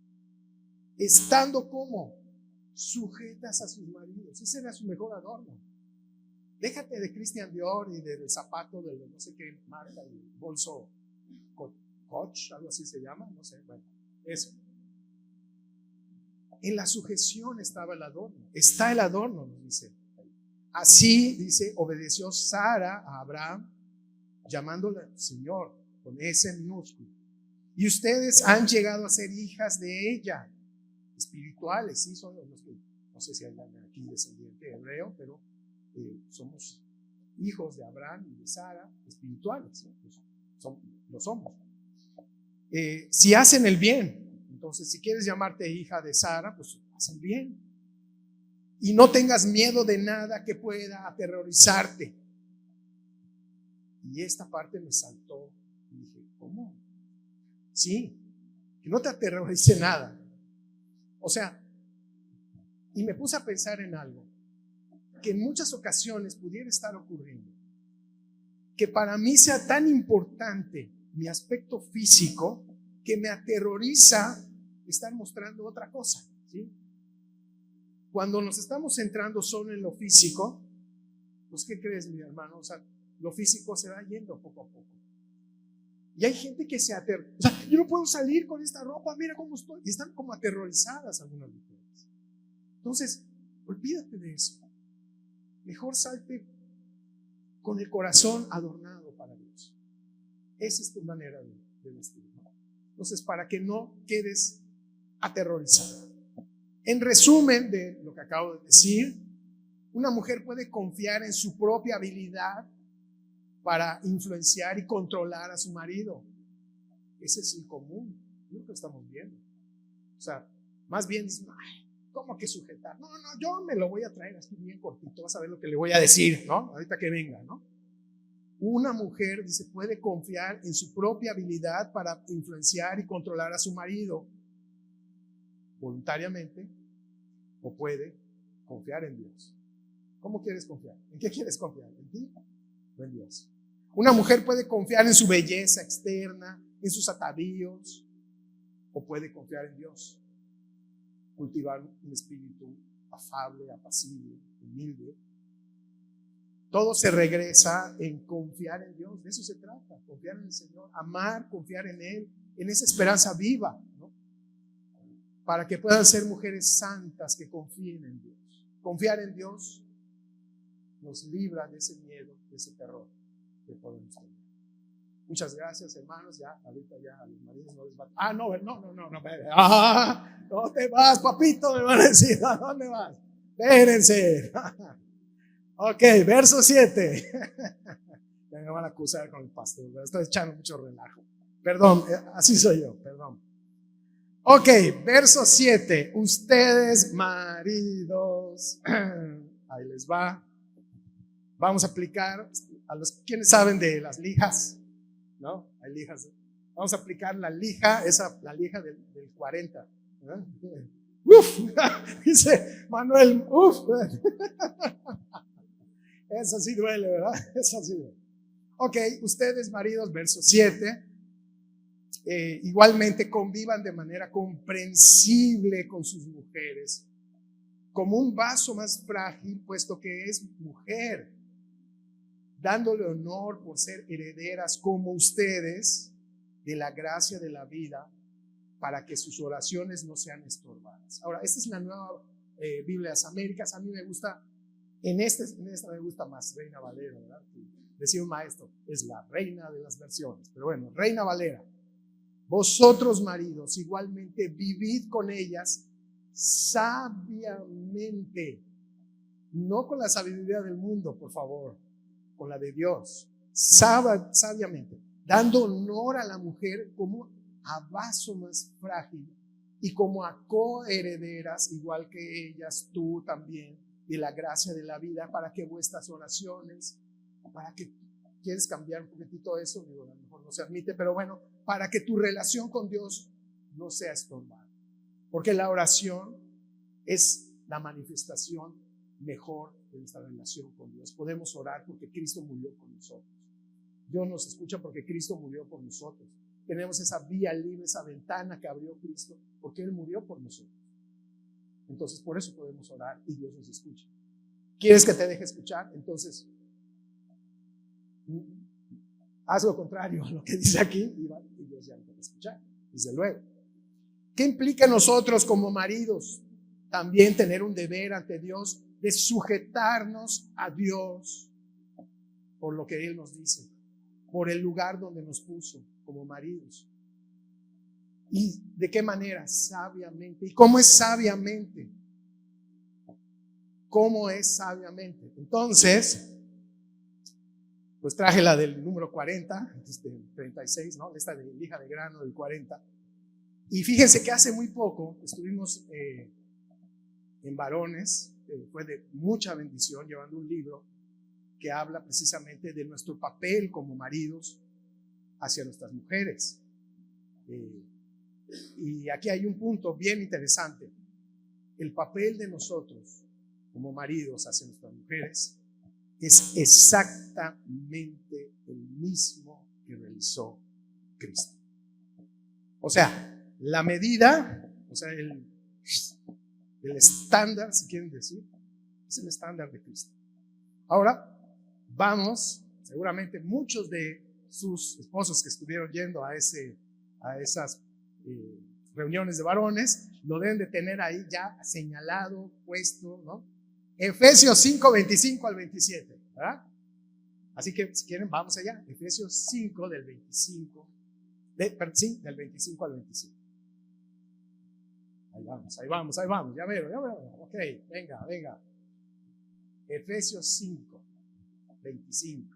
estando como sujetas a sus maridos. Ese era su mejor adorno. Déjate de Christian Dior y del zapato de no sé qué marca, el bolso Coach, algo así se llama, no sé, bueno, eso. En la sujeción estaba el adorno, está el adorno, nos dice. Así, dice, obedeció Sara a Abraham, llamándole Señor, con ese minúsculo. Y ustedes han llegado a ser hijas de ella, espirituales, sí, son los que, no sé si hay aquí descendiente hebreo, pero somos hijos de Abraham y de Sara, espirituales, ¿no? Pues, lo somos. Si hacen el bien, entonces si quieres llamarte hija de Sara, pues haz el bien y no tengas miedo de nada que pueda aterrorizarte. Y esta parte me saltó y dije, ¿cómo? Sí, que no te aterrorice nada, O sea, y me puse a pensar en algo que en muchas ocasiones pudiera estar ocurriendo, que para mí sea tan importante mi aspecto físico que me aterroriza estar mostrando otra cosa, ¿sí? Cuando nos estamos centrando solo en lo físico, pues ¿qué crees, mi hermano? O sea, lo físico se va yendo poco a poco. Y hay gente que se aterroriza. O sea, yo no puedo salir con esta ropa, mira cómo estoy. Y están como aterrorizadas algunas mujeres. Entonces, olvídate de eso. Mejor salte con el corazón adornado para Dios. Esa es tu manera de vestir, ¿no? Entonces, para que no quedes aterrorizado. En resumen de lo que acabo de decir, una mujer puede confiar en su propia habilidad para influenciar y controlar a su marido. Ese es el común, es lo que estamos viendo. O sea, más bien dicen, ¿cómo que sujetar? No, yo me lo voy a traer así bien cortito, vas a ver lo que le voy a decir, ¿no? Ahorita que venga, ¿no? Una mujer, dice, puede confiar en su propia habilidad para influenciar y controlar a su marido voluntariamente, o puede confiar en Dios. ¿Cómo quieres confiar? ¿En qué quieres confiar? ¿En ti o en Dios? Una mujer puede confiar en su belleza externa, en sus atavíos, o puede confiar en Dios. Cultivar un espíritu afable, apacible, humilde. Todo se regresa en confiar en Dios. De eso se trata, confiar en el Señor, amar, confiar en Él, en esa esperanza viva, ¿no? Para que puedan ser mujeres santas que confíen en Dios. Confiar en Dios nos libra de ese miedo, de ese terror que podemos tener. Muchas gracias, hermanos. Ya, ahorita ya a los maridos no les va. No, no te vas, papito, me van a decir, ¿a dónde vas? Espérense. Ok, verso 7. Ya me van a acusar con el pastor, ¿verdad? Estoy echando mucho relajo. Perdón, así soy yo, perdón. Ok, verso 7. Ustedes, maridos, ahí les va. Vamos a aplicar a los quienes saben de las lijas, ¿no? Hay lijas. Vamos a aplicar la lija, la lija del 40. ¿Verdad? Uf, dice Manuel, uf. Eso sí duele, ¿verdad? Eso sí duele. Ok, ustedes, maridos, verso 7. Igualmente convivan de manera comprensible con sus mujeres, como un vaso más frágil, puesto que es mujer, dándole honor por ser herederas como ustedes de la gracia de la vida, para que sus oraciones no sean estorbadas. Ahora, esta es la nueva Biblia de las Américas. A mí me gusta, en esta me gusta más Reina Valera, ¿verdad? Decía un maestro, es la reina de las versiones, pero bueno, Reina Valera. Vosotros, maridos, igualmente vivid con ellas sabiamente, no con la sabiduría del mundo, por favor, con la de Dios, sabiamente, dando honor a la mujer como a vaso más frágil y como a coherederas, igual que ellas, tú también, de la gracia de la vida, para que vuestras oraciones, para que quieres cambiar un poquitito eso, digo, a lo mejor no se admite, pero bueno, para que tu relación con Dios no sea estorbada, porque la oración es la manifestación mejor de nuestra relación con Dios. Podemos orar porque Cristo murió por nosotros. Dios nos escucha porque Cristo murió por nosotros. Tenemos esa vía libre, esa ventana que abrió Cristo, porque Él murió por nosotros. Entonces, por eso podemos orar y Dios nos escucha. ¿Quieres que te deje escuchar? Entonces, haz lo contrario a lo que dice aquí y Dios ya no te va a escuchar, desde luego. ¿Qué implica a nosotros como maridos? También tener un deber ante Dios de sujetarnos a Dios por lo que Él nos dice, por el lugar donde nos puso como maridos. ¿Y de qué manera? Sabiamente. ¿Y cómo es sabiamente? ¿Cómo es sabiamente? Entonces, pues traje la del número 40, 36, ¿no? Esta de lija de grano del 40. Y fíjense que hace muy poco estuvimos en Varones, fue de mucha bendición, llevando un libro que habla precisamente de nuestro papel como maridos hacia nuestras mujeres. Y aquí hay un punto bien interesante. el papel de nosotros como maridos hacia nuestras mujeres es exactamente el mismo que realizó Cristo. O sea, la medida, o sea, el estándar, si quieren decir, es el estándar de Cristo. Ahora, vamos, seguramente muchos de sus esposos que estuvieron yendo a esas reuniones de varones, lo deben de tener ahí ya señalado, puesto, ¿no? Efesios 5, 25 al 27, ¿verdad? Así que si quieren, vamos allá. Efesios 5 del 25, del 25 al 27. Ahí vamos, ya veo. Ok, venga. Efesios 5, 25.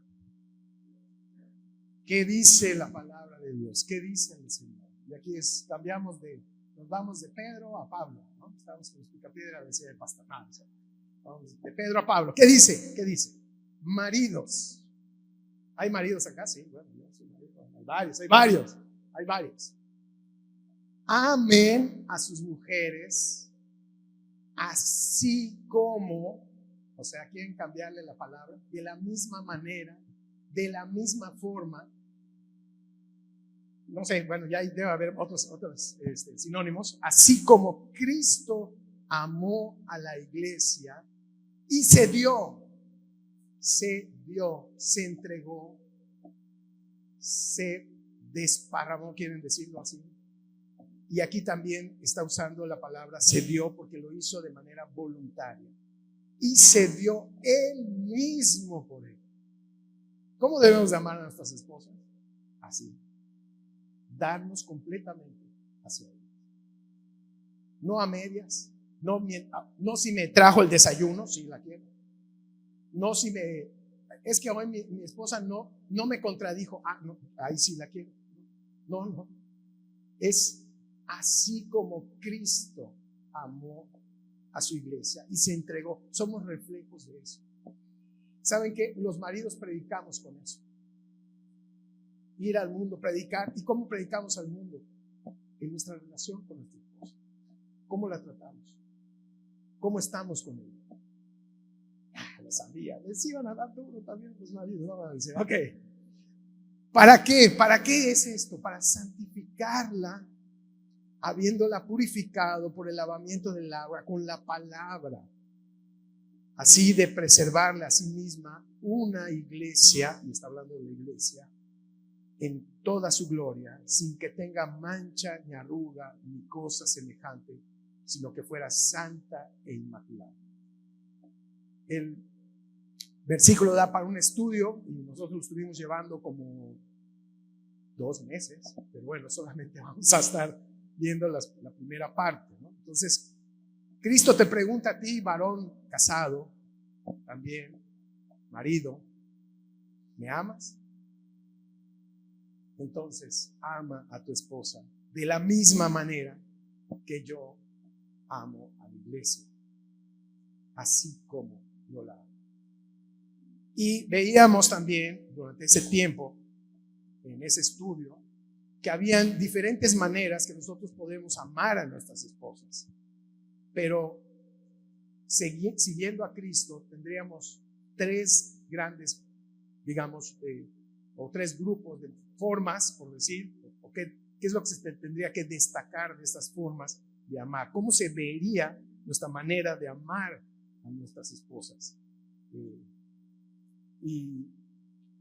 ¿Qué dice la palabra de Dios? ¿Qué dice el Señor? Y aquí nos vamos de Pedro a Pablo, ¿no? Estamos con los picapiedra, decía el pastor. Vamos de Pedro a Pablo. ¿Qué dice? Maridos. ¿Hay maridos acá? Sí, bueno, yo soy marido. Hay varios. Amen a sus mujeres, así como, o sea, quieren cambiarle la palabra, de la misma manera, de la misma forma. No sé, bueno, ya debe haber otros sinónimos. Así como Cristo amó a la iglesia y se entregó, se desparramó, quieren decirlo así. Y aquí también está usando la palabra se dio porque lo hizo de manera voluntaria. Y se dio él mismo por él. ¿Cómo debemos de amar a nuestras esposas? Así. Darnos completamente hacia él. No a medias. No si me trajo el desayuno, si la quiero. No si es que hoy mi esposa no me contradijo. No, ahí sí la quiero. No. Es así como Cristo amó a su iglesia y se entregó. Somos reflejos de eso. ¿Saben qué? Los maridos predicamos con eso. Ir al mundo, predicar. ¿Y cómo predicamos al mundo? En nuestra relación con nuestra esposa. ¿Cómo la tratamos? ¿Cómo estamos con ella? Lo sabía. Les iban a dar duro también los maridos. No van a decir, ok. ¿Para qué? ¿Para qué es esto? Para santificarla, habiéndola purificado por el lavamiento del agua con la palabra, así de preservarle a sí misma una iglesia, y está hablando de la iglesia, en toda su gloria, sin que tenga mancha ni arruga ni cosa semejante, sino que fuera santa e inmaculada. El versículo da para un estudio y nosotros lo estuvimos llevando como 2 meses, pero bueno, solamente vamos a estar viendo la primera parte, ¿no? Entonces, Cristo te pregunta a ti, varón casado, también marido, ¿me amas? Entonces, ama a tu esposa de la misma manera que yo amo a la iglesia, así como yo la amo. Y veíamos también durante ese tiempo, en ese estudio, que habían diferentes maneras que nosotros podemos amar a nuestras esposas, pero siguiendo a Cristo tendríamos 3 grandes, digamos, o 3 grupos de formas, por decir, o qué es lo que se tendría que destacar de estas formas de amar. ¿Cómo se vería nuestra manera de amar a nuestras esposas? Y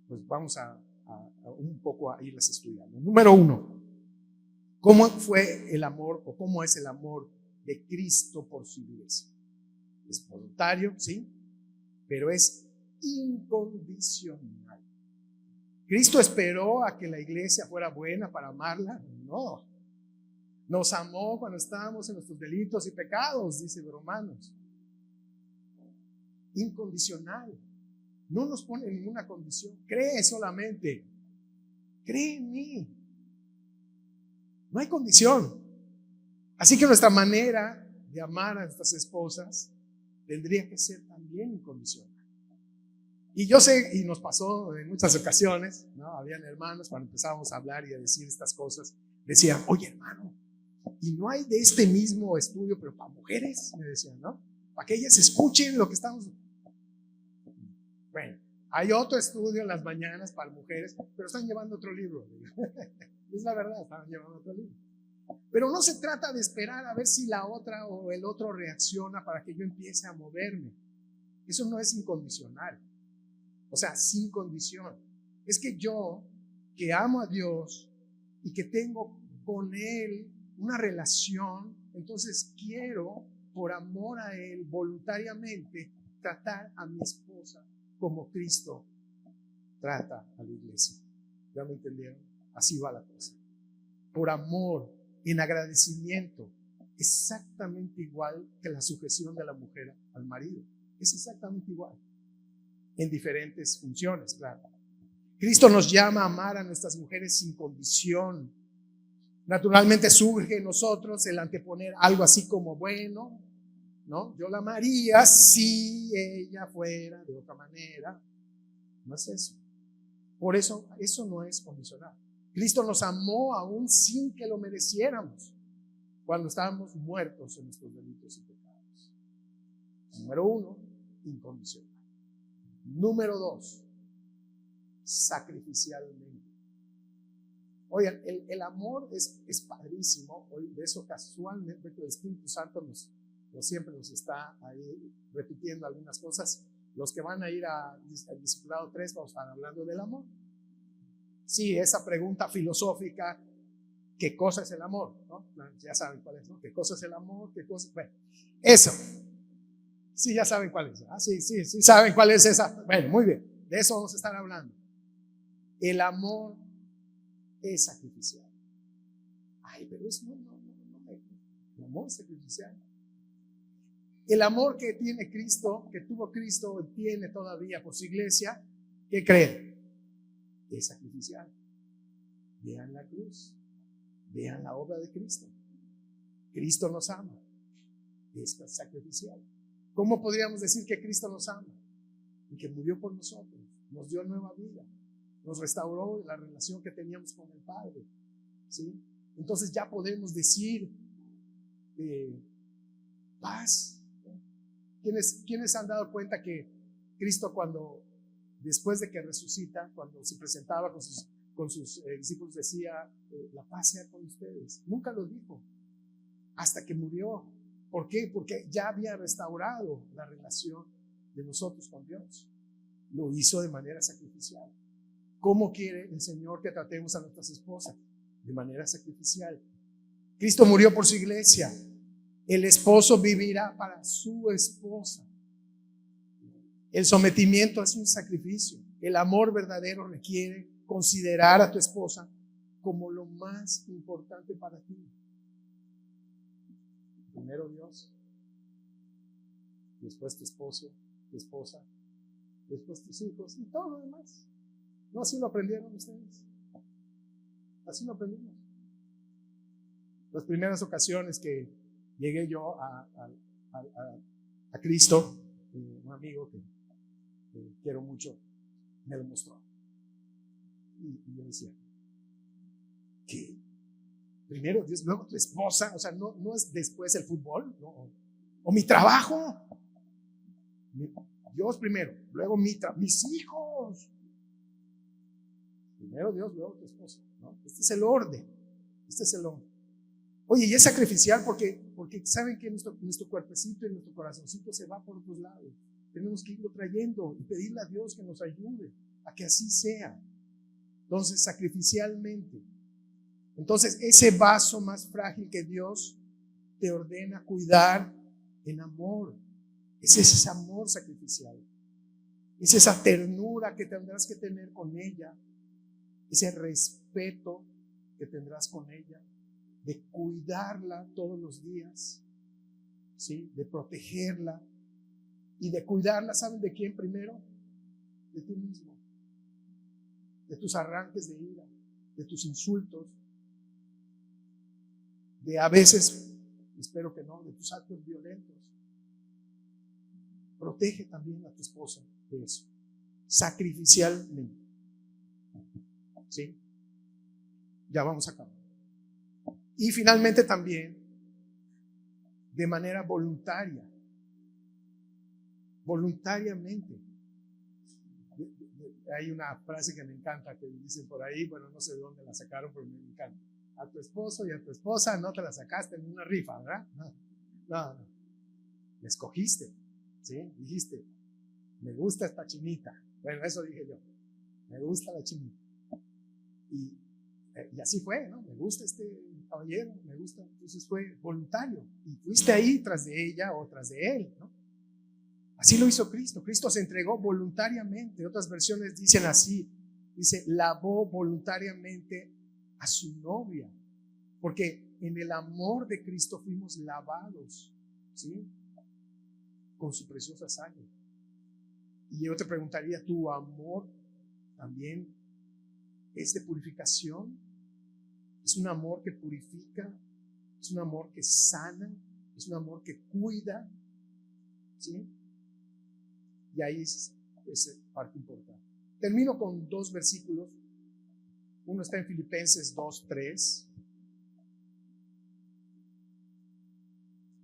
pues vamos a un poco a irlas estudiando. Número 1, ¿cómo fue el amor o cómo es el amor de Cristo por su iglesia? Es voluntario, sí, pero es incondicional. ¿Cristo esperó a que la iglesia fuera buena para amarla? No. Nos amó cuando estábamos en nuestros delitos y pecados, dice Romanos. Incondicional. No nos pone ninguna condición. Cree solamente. Cree en mí. No hay condición. Así que nuestra manera de amar a nuestras esposas tendría que ser también incondicional. Y yo sé, y nos pasó en muchas ocasiones, ¿no? Habían hermanos cuando empezábamos a hablar y a decir estas cosas, decían, oye hermano, y no hay de este mismo estudio, pero para mujeres, me decían, ¿no? Para que ellas escuchen lo que estamos. Bueno, hay otro estudio en las mañanas para mujeres, pero están llevando otro libro. Es la verdad, están llevando otro libro. Pero no se trata de esperar a ver si la otra o el otro reacciona para que yo empiece a moverme. Eso no es incondicional. O sea, sin condición. Es que yo, que amo a Dios y que tengo con Él una relación, entonces quiero, por amor a Él, voluntariamente, tratar a mi esposa como Cristo trata a la iglesia. ¿Ya me entendieron? Así va la cosa. Por amor, en agradecimiento, exactamente igual que la sujeción de la mujer al marido. Es exactamente igual. En diferentes funciones, claro. Cristo nos llama a amar a nuestras mujeres sin condición. Naturalmente surge en nosotros el anteponer algo así como, bueno, ¿no? Yo la amaría si ella fuera de otra manera. No es eso. Por eso no es condicional. Cristo nos amó aún sin que lo mereciéramos, cuando estábamos muertos en nuestros delitos y pecados. Número 1, incondicional. Número 2, sacrificialmente. Oigan, el amor es padrísimo. Hoy de eso casualmente el Espíritu Santo siempre nos está ahí repitiendo algunas cosas. Los que van a ir al discipulado 3 vamos a estar hablando del amor. Sí, esa pregunta filosófica, ¿qué cosa es el amor? ¿No? Ya saben cuál es, ¿no? ¿Qué cosa es el amor? ¿Qué cosa? Bueno, eso. Sí, ya saben cuál es. Sí, saben cuál es esa. Bueno, muy bien. De eso vamos a estar hablando. El amor es sacrificial. Ay, pero eso no. El amor es sacrificial. El amor que tiene Cristo, que tuvo Cristo y tiene todavía por su iglesia, ¿qué creen? Es sacrificial. Vean la cruz, vean la obra de Cristo. Cristo nos ama, es sacrificial. ¿Cómo podríamos decir que Cristo nos ama? Y que murió por nosotros, nos dio nueva vida, nos restauró la relación que teníamos con el Padre, ¿sí? Entonces ya podemos decir paz. ¿Quiénes han dado cuenta que Cristo, cuando después de que resucita, cuando se presentaba con sus discípulos, decía, la paz sea con ustedes? Nunca lo dijo hasta que murió. ¿Por qué? Porque ya había restaurado la relación de nosotros con Dios. Lo hizo de manera sacrificial. ¿Cómo quiere el Señor que tratemos a nuestras esposas? De manera sacrificial. Cristo murió por su iglesia. El esposo vivirá para su esposa. El sometimiento es un sacrificio. El amor verdadero requiere considerar a tu esposa como lo más importante para ti. Primero Dios, después tu esposo, tu esposa, después tus hijos y todo lo demás. ¿No así lo aprendieron ustedes? Así lo aprendimos. Las primeras ocasiones que llegué yo a Cristo, un amigo que quiero mucho me lo mostró. Y yo decía, ¿qué? Primero Dios, luego tu esposa. O sea, no es después el fútbol, no, o mi trabajo. Dios primero, luego mis hijos. Primero Dios, luego tu esposa, ¿no? Este es el orden. Oye, y es sacrificial porque saben que nuestro cuerpecito y nuestro corazoncito se va por otros lados. Tenemos que irlo trayendo y pedirle a Dios que nos ayude a que así sea. Entonces, sacrificialmente. Entonces, ese vaso más frágil que Dios te ordena cuidar en amor. Es ese amor sacrificial. Es esa ternura que tendrás que tener con ella. Ese respeto que tendrás con ella. De cuidarla todos los días. ¿Sí? De protegerla. Y de cuidarla, ¿saben de quién primero? De ti mismo. De tus arranques de ira. De tus insultos. De a veces, espero que no, de tus actos violentos. Protege también a tu esposa de eso, sacrificialmente. ¿Sí? Ya vamos a acabar. Y finalmente también de manera voluntaria, voluntariamente. Hay una frase que me encanta que dicen por ahí, bueno, no sé de dónde la sacaron, pero me encanta. A tu esposo y a tu esposa no te la sacaste en una rifa, ¿verdad? No. La escogiste, ¿sí? Dijiste, me gusta esta chinita. Bueno, eso dije yo, me gusta la chinita. Y así fue, ¿no? Me gusta este caballero, me gusta. Entonces fue voluntario y fuiste ahí tras de ella o tras de él, ¿no? Así lo hizo Cristo. Cristo se entregó voluntariamente. Otras versiones dicen así, dice, lavó voluntariamente a su novia, porque en el amor de Cristo fuimos lavados, ¿sí? Con su preciosa sangre. Y yo te preguntaría, ¿tu amor también es de purificación? ¿Es un amor que purifica? ¿Es un amor que sana? ¿Es un amor que cuida? ¿Sí? Y ahí es parte importante. Termino con 2 versículos. Uno está en Filipenses 2:3.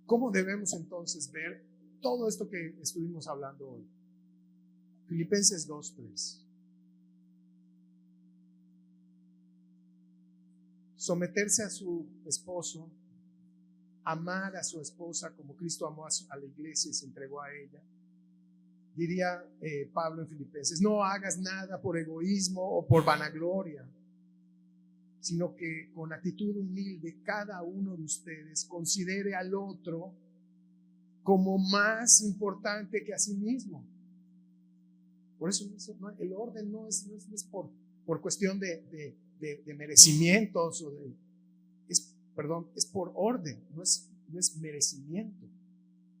¿Cómo debemos entonces ver todo esto que estuvimos hablando hoy? Filipenses 2:3. Someterse a su esposo, amar a su esposa como Cristo amó a la iglesia y se entregó a ella. Diría Pablo en Filipenses, no hagas nada por egoísmo o por vanagloria, sino que con actitud humilde cada uno de ustedes considere al otro como más importante que a sí mismo. Por eso el orden no es por cuestión de merecimientos es por orden, no es merecimiento.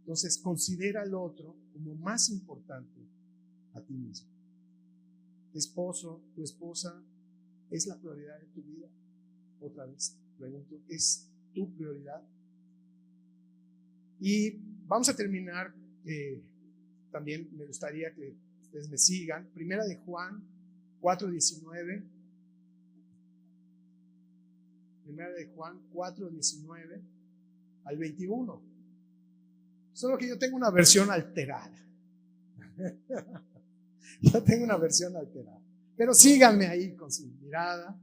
Entonces considera al otro como más importante a ti mismo. Esposo, tu esposa es la prioridad de tu vida. Otra vez pregunto, ¿es tu prioridad? Y vamos a terminar. También me gustaría que ustedes me sigan. Primera de Juan 4:19. Primera de Juan 4:19 al 21. Solo que yo tengo una versión alterada. Yo tengo una versión alterada. Pero síganme ahí con su mirada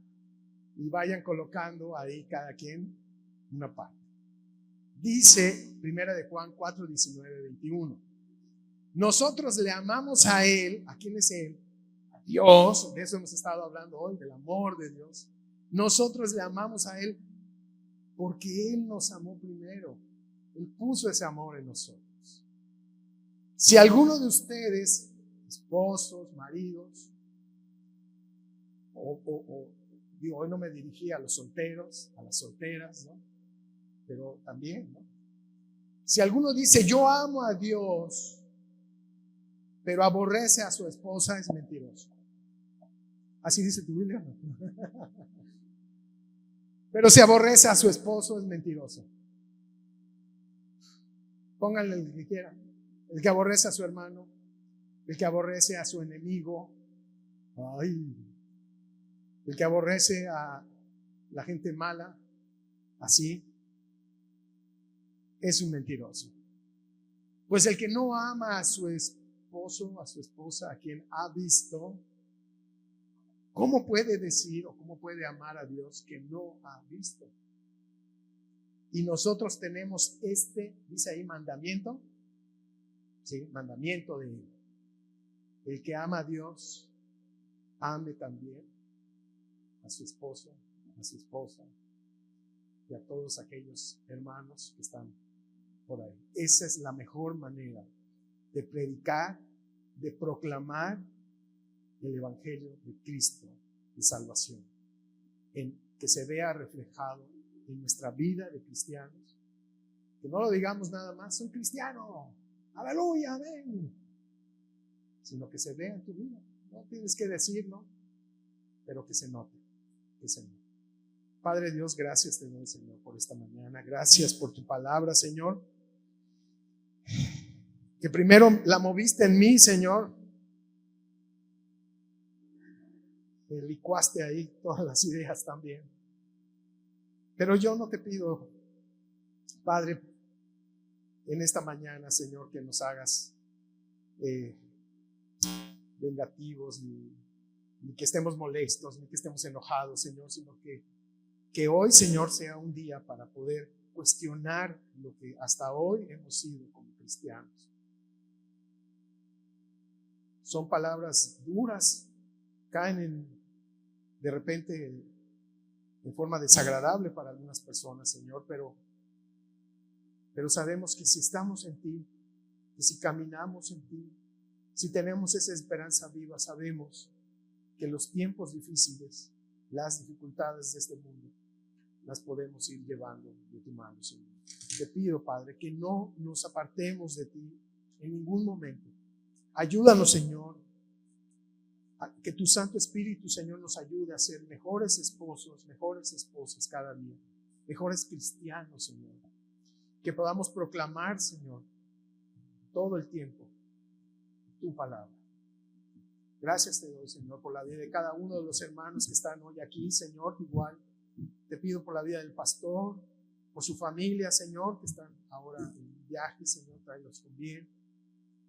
y vayan colocando ahí cada quien una parte. Dice Primera de Juan 4:19, 21. Nosotros le amamos a Él. ¿A quién es Él? A Dios. De eso hemos estado hablando hoy, del amor de Dios. Nosotros le amamos a Él porque Él nos amó primero. Él puso ese amor en nosotros. Si alguno de ustedes, esposos, maridos, digo, hoy no me dirigí a los solteros, a las solteras, ¿no? Pero también, ¿no? Si alguno dice, yo amo a Dios, pero aborrece a su esposa, es mentiroso. Así dice tu Biblia, ¿no? Pero si aborrece a su esposo, es mentiroso. Pónganle el que quieran. El que aborrece a su hermano, el que aborrece a su enemigo, el que aborrece a la gente mala, así, es un mentiroso. Pues el que no ama a su esposo, a su esposa, a quien ha visto, ¿cómo puede decir o cómo puede amar a Dios que no ha visto? Y nosotros tenemos dice ahí mandamiento, sí, mandamiento de Él. El que ama a Dios, ame también a su esposo, a su esposa y a todos aquellos hermanos que están por ahí. Esa es la mejor manera de predicar, de proclamar el Evangelio de Cristo de salvación, en que se vea reflejado en nuestra vida de cristianos, que no lo digamos nada más, soy cristiano, aleluya, amén, sino que se vea en tu vida. No tienes que decirlo, pero que se note, que se note. Padre Dios, gracias te doy, Señor, por esta mañana. Gracias por tu palabra, Señor, que primero la moviste en mí, Señor. Licuaste ahí todas las ideas también. Pero yo no te pido, Padre, en esta mañana, Señor, que nos hagas vengativos, ni que estemos molestos, ni que estemos enojados, Señor, sino que hoy, Señor, sea un día para poder cuestionar lo que hasta hoy hemos sido como cristianos. Son palabras duras, caen de repente en forma desagradable para algunas personas, Señor, pero sabemos que si estamos en ti, que si caminamos en ti, si tenemos esa esperanza viva, sabemos que los tiempos difíciles, las dificultades de este mundo, las podemos ir llevando de tu mano, Señor. Te pido, Padre, que no nos apartemos de ti en ningún momento. Ayúdanos, Señor, que tu Santo Espíritu, Señor, nos ayude a ser mejores esposos, mejores esposas cada día, mejores cristianos, Señor. Que podamos proclamar, Señor, todo el tiempo tu palabra. Gracias te doy, Señor, por la vida de cada uno de los hermanos que están hoy aquí, Señor. Igual te pido por la vida del pastor, por su familia, Señor, que están ahora en viaje, Señor, tráelos con bien.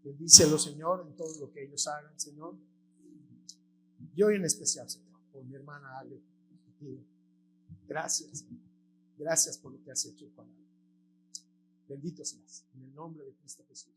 Bendícelos, Señor, en todo lo que ellos hagan, Señor. Y hoy en especial, Señor, por mi hermana Ale, te pido gracias, Señor. Gracias por lo que has hecho con ella. Bendito seas, en el nombre de Cristo Jesús.